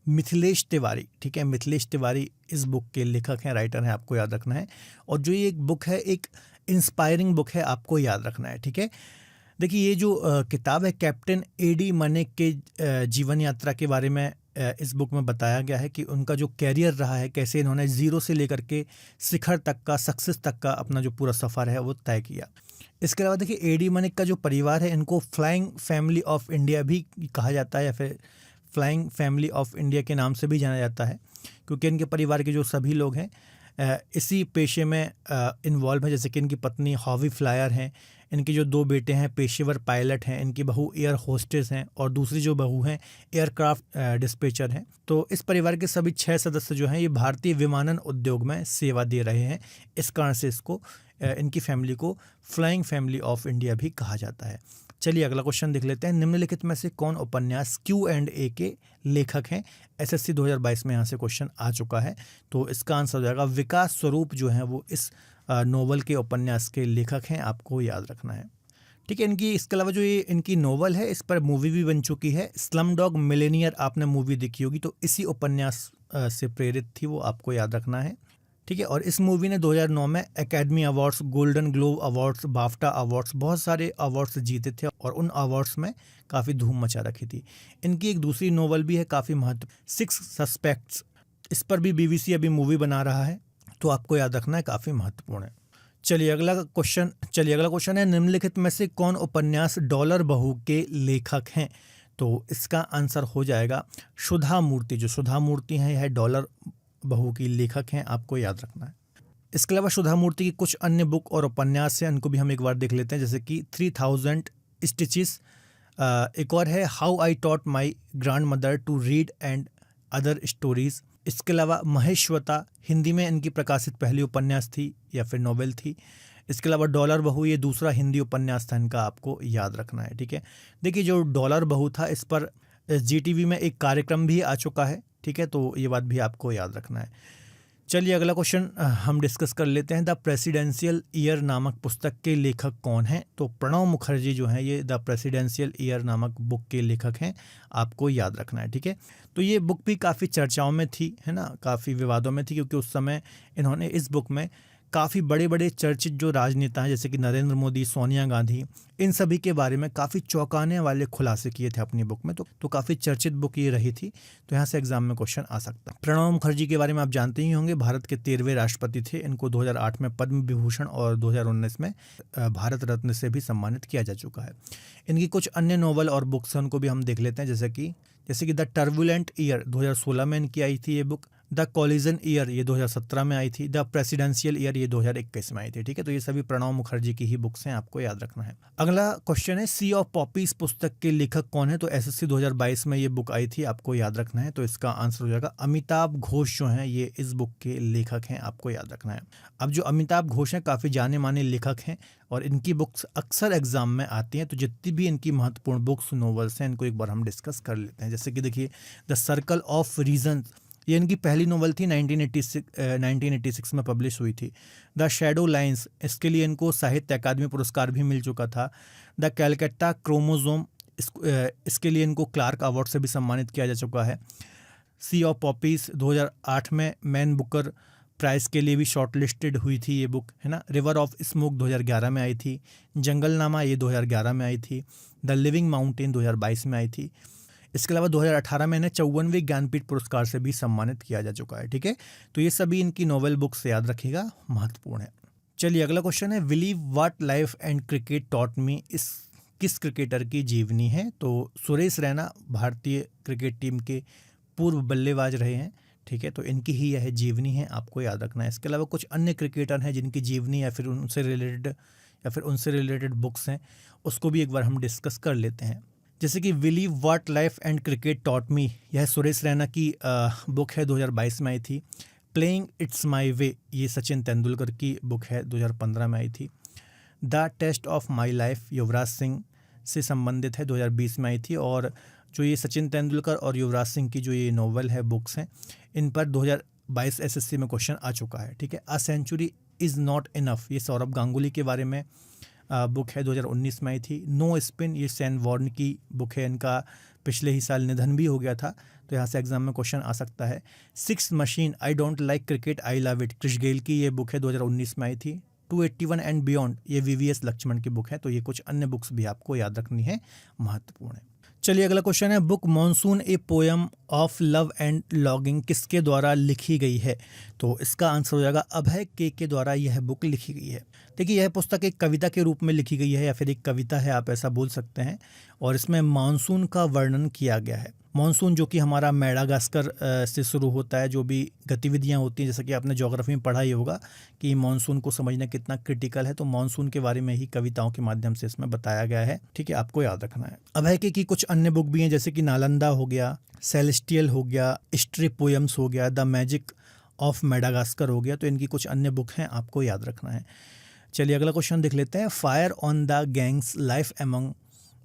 मिथिलेश तिवारी। ठीक है, मिथिलेश तिवारी इस बुक के लेखक हैं, राइटर हैं, आपको याद रखना है। और जो ये एक बुक है, एक इंस्पायरिंग बुक है, आपको याद रखना है। ठीक है, देखिए, ये जो किताब है कैप्टन AD मनेक के जीवन यात्रा के बारे में इस बुक में बताया गया है कि उनका जो कैरियर रहा है, कैसे इन्होंने ज़ीरो से लेकर के शिखर तक का, सक्सेस तक का अपना जो पूरा सफ़र है वो तय किया। इसके अलावा देखिए, AD मनेक का जो परिवार है, इनको फ्लाइंग फैमिली ऑफ इंडिया भी कहा जाता है, या फिर फ्लाइंग फैमिली ऑफ इंडिया के नाम से भी जाना जाता है, क्योंकि इनके परिवार के जो सभी लोग हैं इसी पेशे में इन्वॉल्व हैं। जैसे कि इनकी पत्नी हॉवी फ्लायर हैं, इनके जो 2 बेटे हैं पेशेवर पायलट हैं, इनकी बहू एयर होस्टेस हैं, और दूसरी जो बहू हैं एयरक्राफ्ट डिस्पैचर हैं। तो इस परिवार के सभी 6 सदस्य जो हैं ये भारतीय विमानन उद्योग में सेवा दे रहे हैं। इस कारण से इसको इनकी फैमिली को फ्लाइंग फैमिली ऑफ इंडिया भी कहा जाता है। चलिए अगला क्वेश्चन देख लेते हैं। निम्नलिखित में से कौन उपन्यास Q&A के लेखक हैं? SSC 2022 में यहाँ से क्वेश्चन आ चुका है, तो इसका आंसर हो जाएगा विकास स्वरूप, जो हैं वो इस नोवेल के उपन्यास के लेखक हैं, आपको याद रखना है। ठीक है, इसके अलावा जो ये इनकी नोवेल है, इस पर मूवी भी बन चुकी है। स्लमडॉग मिलेनियर आपने मूवी देखी होगी, तो इसी उपन्यास से प्रेरित थी, वो आपको याद रखना है। ठीक है, और इस मूवी ने 2009 में academy awards, golden globe awards, BAFTA awards, बहुत सारे अवार्ड्स जीते थे, और उन अवार्ड्स में काफ़ी धूम मचा रखी थी। इनकी एक दूसरी नोवेल भी है काफ़ी महत्व, 6 सस्पेक्ट्स, इस पर भी BBC अभी मूवी बना रहा है, तो आपको याद रखना है, काफ़ी महत्वपूर्ण है। चलिए अगला क्वेश्चन है, निम्नलिखित में से कौन उपन्यास डॉलर बहू के लेखक हैं? तो इसका आंसर हो जाएगा सुधा मूर्ति। जो सुधा मूर्ति हैं यह डॉलर बहू की लेखक हैं, आपको याद रखना है। इसके अलावा सुधा मूर्ति की कुछ अन्य बुक और उपन्यास हैं, उनको भी हम एक बार देख लेते हैं। जैसे कि 3000 स्टिचेस, एक और है how I taught my grandmother to read and other stories. इसके अलावा महेश्वता, हिंदी में इनकी प्रकाशित पहली उपन्यास थी या फिर नोवेल थी। इसके अलावा डॉलर बहू, ये दूसरा हिंदी उपन्यास था इनका, आपको याद रखना है। ठीक है, देखिए, जो डॉलर बहू था, इस पर GTV में एक कार्यक्रम भी आ चुका है। ठीक है, तो ये बात भी आपको याद रखना है। चलिए अगला क्वेश्चन हम डिस्कस कर लेते हैं। द प्रेसिडेंशियल ईयर नामक पुस्तक के लेखक कौन हैं? तो प्रणव मुखर्जी जो हैं ये द प्रेसिडेंशियल ईयर नामक बुक के लेखक हैं, आपको याद रखना है। ठीक है, तो ये बुक भी काफ़ी चर्चाओं में थी, है ना, काफ़ी विवादों में थी, क्योंकि उस समय इन्होंने इस बुक में काफ़ी बड़े-बड़े चर्चित जो राजनेता हैं जैसे कि नरेंद्र मोदी, सोनिया गांधी, इन सभी के बारे में काफ़ी चौंकाने वाले खुलासे किए थे अपनी बुक में। तो काफ़ी चर्चित बुक ये रही थी, तो यहाँ से एग्जाम में क्वेश्चन आ सकता है। प्रणब मुखर्जी के बारे में आप जानते ही होंगे, भारत के 13वें राष्ट्रपति थे। इनको 2008 में पद्म विभूषण और 2019 में भारत रत्न से भी सम्मानित किया जा चुका है। इनकी कुछ अन्य नॉवल और बुक्स हैं, उनको भी हम देख लेते हैं। जैसे कि द टर्बुलेंट ईयर 2016 में इनकी आई थी ये बुक। द कॉलिजन ईयर ये 2017 में आई थी। द प्रेसिडेंशियल ईयर ये 2021 में आई थी। ठीक है, तो ये सभी प्रणब मुखर्जी की ही बुक्स हैं, आपको याद रखना है। अगला क्वेश्चन है, सी ऑफ पॉपीज पुस्तक के लेखक कौन है? तो एसएससी 2022 में ये बुक आई थी, आपको याद रखना है। तो इसका आंसर हो जाएगा अमिताभ घोष जो हैं, ये इस बुक के लेखक हैं, आपको याद रखना है। अब जो अमिताभ घोष हैं काफ़ी जाने माने लेखक हैं और इनकी बुक्स अक्सर एग्जाम में आती हैं। तो जितनी भी इनकी महत्वपूर्ण बुक्स, नॉवेल्स हैं, इनको एक बार हम डिस्कस कर लेते हैं। जैसे कि देखिए, द सर्कल ऑफ रीजन, ये इनकी पहली नोवेल थी, 1986 में पब्लिश हुई थी। द शैडो लाइन्स, इसके लिए इनको साहित्य अकादमी पुरस्कार भी मिल चुका था। द कैलकाटा क्रोमोसोम, इसके लिए इनको क्लार्क अवार्ड से भी सम्मानित किया जा चुका है। सी ऑफ पॉपीज 2008 में मैन बुकर प्राइज़ के लिए भी शॉर्टलिस्टेड हुई थी ये बुक, है ना। रिवर ऑफ स्मोक 2011 में आई थी। जंगलनामा ये 2011 में आई थी। द लिविंग माउंटेन 2022 में आई थी। इसके अलावा 2018 में इन्हें 54वें ज्ञानपीठ पुरस्कार से भी सम्मानित किया जा चुका है। ठीक है, तो ये सभी इनकी नॉवेल बुक्स याद रखिएगा, महत्वपूर्ण है। चलिए अगला क्वेश्चन है, believe what life and cricket taught me, इस किस क्रिकेटर की जीवनी है? तो सुरेश रैना भारतीय क्रिकेट टीम के पूर्व बल्लेबाज रहे हैं। ठीक है, तो इनकी ही यह जीवनी है, आपको याद रखना है। इसके अलावा कुछ अन्य क्रिकेटर हैं जिनकी जीवनी या फिर उनसे रिलेटेड बुक्स हैं, उसको भी एक बार हम डिस्कस कर लेते हैं। जैसे कि believe what life and cricket taught me, यह सुरेश रैना की बुक है, 2022 में आई थी। प्लेइंग इट्स माई वे, ये सचिन तेंदुलकर की बुक है, 2015 में आई थी। The test of my life Yuvraj Singh से संबंधित है, 2020 में आई थी। और जो ये सचिन तेंदुलकर और युवराज सिंह की जो ये नॉवल है, बुक्स हैं, इन पर 2022 एसएससी में क्वेश्चन आ चुका है। ठीक है, a century is not enough, ये सौरभ गांगुली के बारे में बुक है, 2019 में आई थी। नो स्पिन, ये सैन वॉर्न की बुक है, इनका पिछले ही साल निधन भी हो गया था, तो यहाँ से एग्जाम में क्वेश्चन आ सकता है। Six machine, I don't like cricket I love it, Chris Gayle की ये बुक है, 2019 में आई थी। 281 एंड बियॉन्ड, ये वीवीएस लक्ष्मण की बुक है। तो ये कुछ अन्य बुक्स भी आपको याद रखनी है, महत्वपूर्ण है। चलिए अगला क्वेश्चन है, book monsoon a poem of love and logging किसके द्वारा लिखी गई है? तो इसका आंसर हो जाएगा अभय के द्वारा यह बुक लिखी गई है। देखिए, यह पुस्तक एक कविता के रूप में लिखी गई है, या फिर एक कविता है, आप ऐसा बोल सकते हैं। और इसमें मानसून का वर्णन किया गया है। मानसून जो कि हमारा मेडागास्कर से शुरू होता है, जो भी गतिविधियां होती हैं, जैसे कि आपने ज्योग्राफी में पढ़ा ही होगा कि मानसून को समझना कितना क्रिटिकल है, तो मानसून के बारे में ही कविताओं के माध्यम से इसमें बताया गया है। ठीक है, आपको याद रखना है। अभय की कुछ अन्य बुक भी हैं, जैसे कि नालंदा हो गया, सेलेस्टियल हो गया, स्ट्रे पोएम्स हो गया, द मैजिक ऑफ मेडागास्कर हो गया। तो इनकी कुछ अन्य बुक हैं, आपको याद रखना है। चलिए अगला क्वेश्चन देख लेते हैं, fire on the Ganges life among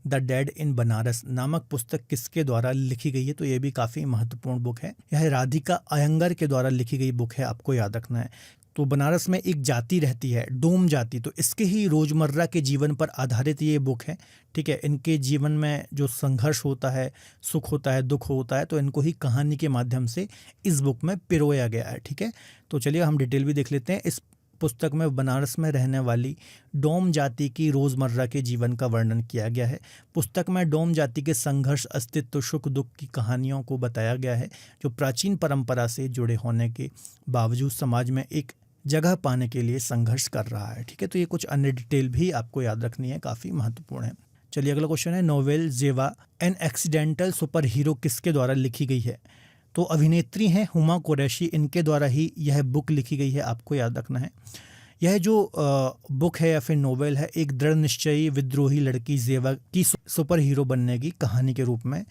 the dead in Banaras नामक पुस्तक किसके द्वारा लिखी गई है? तो ये भी काफ़ी महत्वपूर्ण बुक है। यह राधिका अयंगर के द्वारा लिखी गई बुक है, आपको याद रखना है। तो बनारस में एक जाति रहती है, डोम जाति, तो इसके ही रोज़मर्रा के जीवन पर आधारित ये बुक है। ठीक है, इनके जीवन में जो संघर्ष होता है, सुख होता है, दुख होता है, तो इनको ही कहानी के माध्यम से इस बुक में पिरोया गया है। ठीक है, तो चलिए हम डिटेल भी देख लेते हैं। इस पुस्तक में बनारस में रहने वाली डोम जाति की रोज़मर्रा के जीवन का वर्णन किया गया है। पुस्तक में डोम जाति के संघर्ष, अस्तित्व, सुख दुख की कहानियों को बताया गया है, जो प्राचीन परंपरा से जुड़े होने के बावजूद समाज में एक जगह पाने के लिए संघर्ष कर रहा है। ठीक है, तो ये कुछ अन्य डिटेल भी आपको याद रखनी है, काफ़ी महत्वपूर्ण है। चलिए अगला क्वेश्चन है, नोवेल जेवा एन एक्सीडेंटल सुपर हीरो किसके द्वारा लिखी गई है? तो अभिनेत्री हैं हुमा कुरैशी, इनके द्वारा ही यह बुक लिखी गई है, आपको याद रखना है। यह जो बुक है या फिर नोवेल है, एक दृढ़ निश्चयी विद्रोही लड़की जेवा की सुपर हीरो बनने की कहानी के रूप में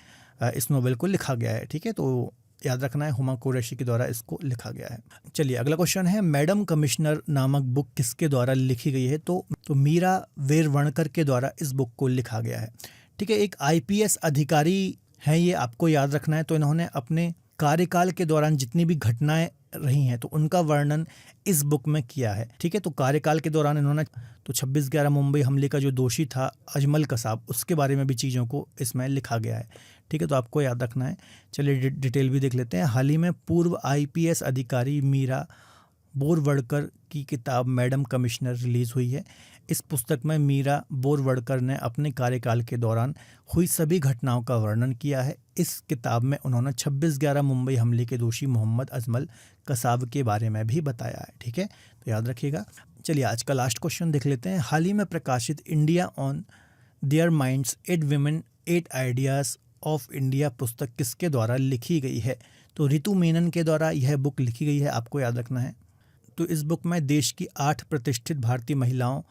इस नोवेल को लिखा गया है। ठीक है, तो याद रखना है, हुमा कुरैशी के द्वारा इसको लिखा गया है। चलिए अगला क्वेश्चन है, मैडम कमिश्नर नामक बुक किसके द्वारा लिखी गई है? तो मीरा वेरवणकर के द्वारा इस बुक को लिखा गया है। ठीक है, एक आईपीएस अधिकारी हैं ये, आपको याद रखना है। तो इन्होंने अपने कार्यकाल के दौरान जितनी भी घटनाएं रही हैं, तो उनका वर्णन इस बुक में किया है। ठीक है, तो कार्यकाल के दौरान इन्होंने 26/11 मुंबई हमले का जो दोषी था अजमल कसाब, उसके बारे में भी चीज़ों को इसमें लिखा गया है। ठीक है, तो आपको याद रखना है। चलिए डिटेल भी देख लेते हैं। हाल ही में पूर्व आईपीएस अधिकारी मीरा बोरवड़कर की किताब मैडम कमिश्नर रिलीज़ हुई है। इस पुस्तक में मीरा बोरवड़कर ने अपने कार्यकाल के दौरान हुई सभी घटनाओं का वर्णन किया है। इस किताब में उन्होंने 26/11 मुंबई हमले के दोषी मोहम्मद अजमल कसाब के बारे में भी बताया है। ठीक है, तो याद रखिएगा। चलिए आज का लास्ट क्वेश्चन देख लेते हैं। हाल ही में प्रकाशित India on their minds 8 women 8 ideas of India पुस्तक किसके द्वारा लिखी गई है? तो रितु मेनन के द्वारा यह बुक लिखी गई है, आपको याद रखना है। तो इस बुक में देश की 8 प्रतिष्ठित भारतीय महिलाओं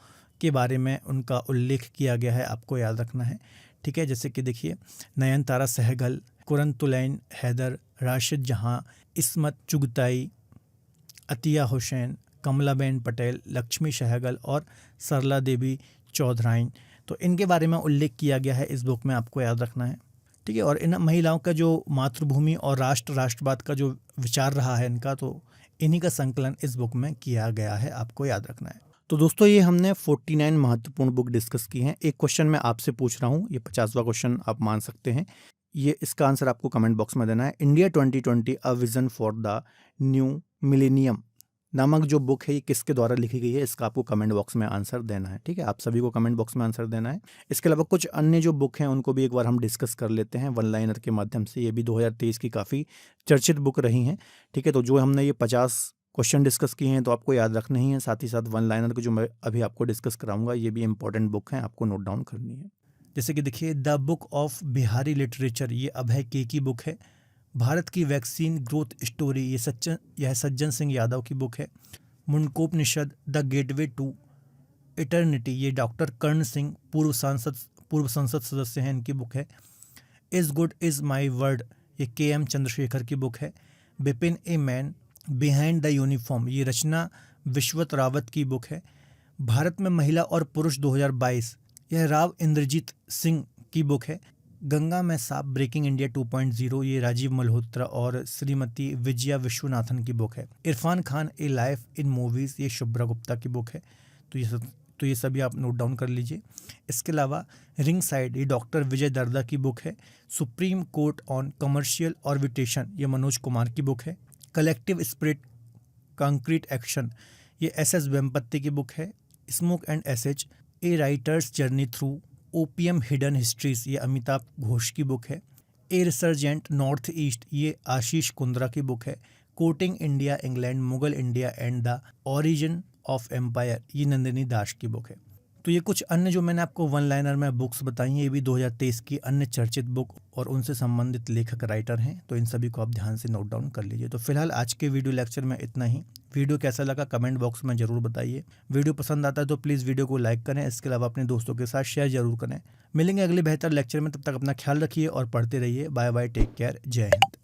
के बारे में उनका उल्लेख किया गया है, आपको याद रखना है। ठीक है, जैसे कि देखिए नयनतारा सहगल, कुरंतुलैन हैदर, राशिद जहां, इस्मत चुगताई, अतिया हुसैन, कमलाबेन पटेल, लक्ष्मी सहगल और सरला देवी चौधराइन। तो इनके बारे में उल्लेख किया गया है इस बुक में, आपको याद रखना है। ठीक है, और इन महिलाओं का जो मातृभूमि और राष्ट्रवाद का जो विचार रहा है इनका, तो इन्हीं का संकलन इस बुक में किया गया है, आपको याद रखना है। तो दोस्तों ये हमने 49 महत्वपूर्ण बुक डिस्कस की हैं। एक क्वेश्चन मैं आपसे पूछ रहा हूँ, ये 50वां क्वेश्चन आप मान सकते हैं। ये इसका आंसर आपको कमेंट बॉक्स में देना है। India 2020 a vision for the new millennium नामक जो बुक है ये किसके द्वारा लिखी गई है, इसका आपको कमेंट बॉक्स में आंसर देना है। ठीक है, आप सभी को कमेंट बॉक्स में आंसर देना है। इसके अलावा कुछ अन्य जो बुक हैं उनको भी एक बार हम डिस्कस कर लेते हैं वन लाइनर के माध्यम से। ये भी 2023 की काफ़ी चर्चित बुक रही हैं। ठीक है, तो जो हमने ये 50 क्वेश्चन डिस्कस किए हैं तो आपको याद रखने ही है। साथ ही साथ वन लाइनर के जो मैं अभी आपको डिस्कस कराऊंगा ये भी इंपॉर्टेंट बुक हैं, आपको नोट डाउन करनी है। जैसे कि देखिए the book of Bihari literature, ये अभय के की बुक है। भारत की वैक्सीन ग्रोथ स्टोरी, यह सज्जन सिंह यादव की बुक है। Mundakopanishad the gateway to eternity, ये डॉक्टर कर्ण सिंह पूर्व संसद सदस्य हैं, इनकी बुक है। Is good is my word, ये KM चंद्रशेखर की बुक है। Bipin a man behind the uniform, ये रचना विश्वत रावत की बुक है। भारत में महिला और पुरुष 2022, यह राव इंद्रजीत सिंह की बुक है। गंगा में सांप ब्रेकिंग इंडिया 2.0, ये राजीव मल्होत्रा और श्रीमती विजया विश्वनाथन की बुक है। इरफान खान ए लाइफ इन मूवीज़, ये शुभ्रा गुप्ता की बुक है। तो ये सभी आप नोट डाउन कर लीजिए। इसके अलावा रिंग साइड, ये डॉक्टर विजय दर्दा की बुक है। Supreme court on commercial arbitration, ये मनोज कुमार की बुक है। कलेक्टिव स्पिरिट कंक्रीट एक्शन, ये SS वेम्पत्ति की बुक है। Smoke and ashes, a writer's journey through opium hidden histories, ये अमिताभ घोष की बुक है। ए रिसर्जेंट नॉर्थ ईस्ट, ये आशीष कुंद्रा की बुक है। Courting India England Mughal India and the origin of empire, ये नंदिनी दास की बुक है। तो ये कुछ अन्य जो मैंने आपको वन लाइनर में बुक्स बताई हैं, ये भी 2023 की अन्य चर्चित बुक और उनसे संबंधित लेखक राइटर हैं। तो इन सभी को आप ध्यान से नोट डाउन कर लीजिए। तो फिलहाल आज के वीडियो लेक्चर में इतना ही। वीडियो कैसा लगा कमेंट बॉक्स में ज़रूर बताइए। वीडियो पसंद आता है तो प्लीज़ वीडियो को लाइक करें। इसके अलावा अपने दोस्तों के साथ शेयर जरूर करें। मिलेंगे अगले बेहतर लेक्चर में, तब तक अपना ख्याल रखिए और पढ़ते रहिए। बाय बाय, टेक केयर, जय हिंद।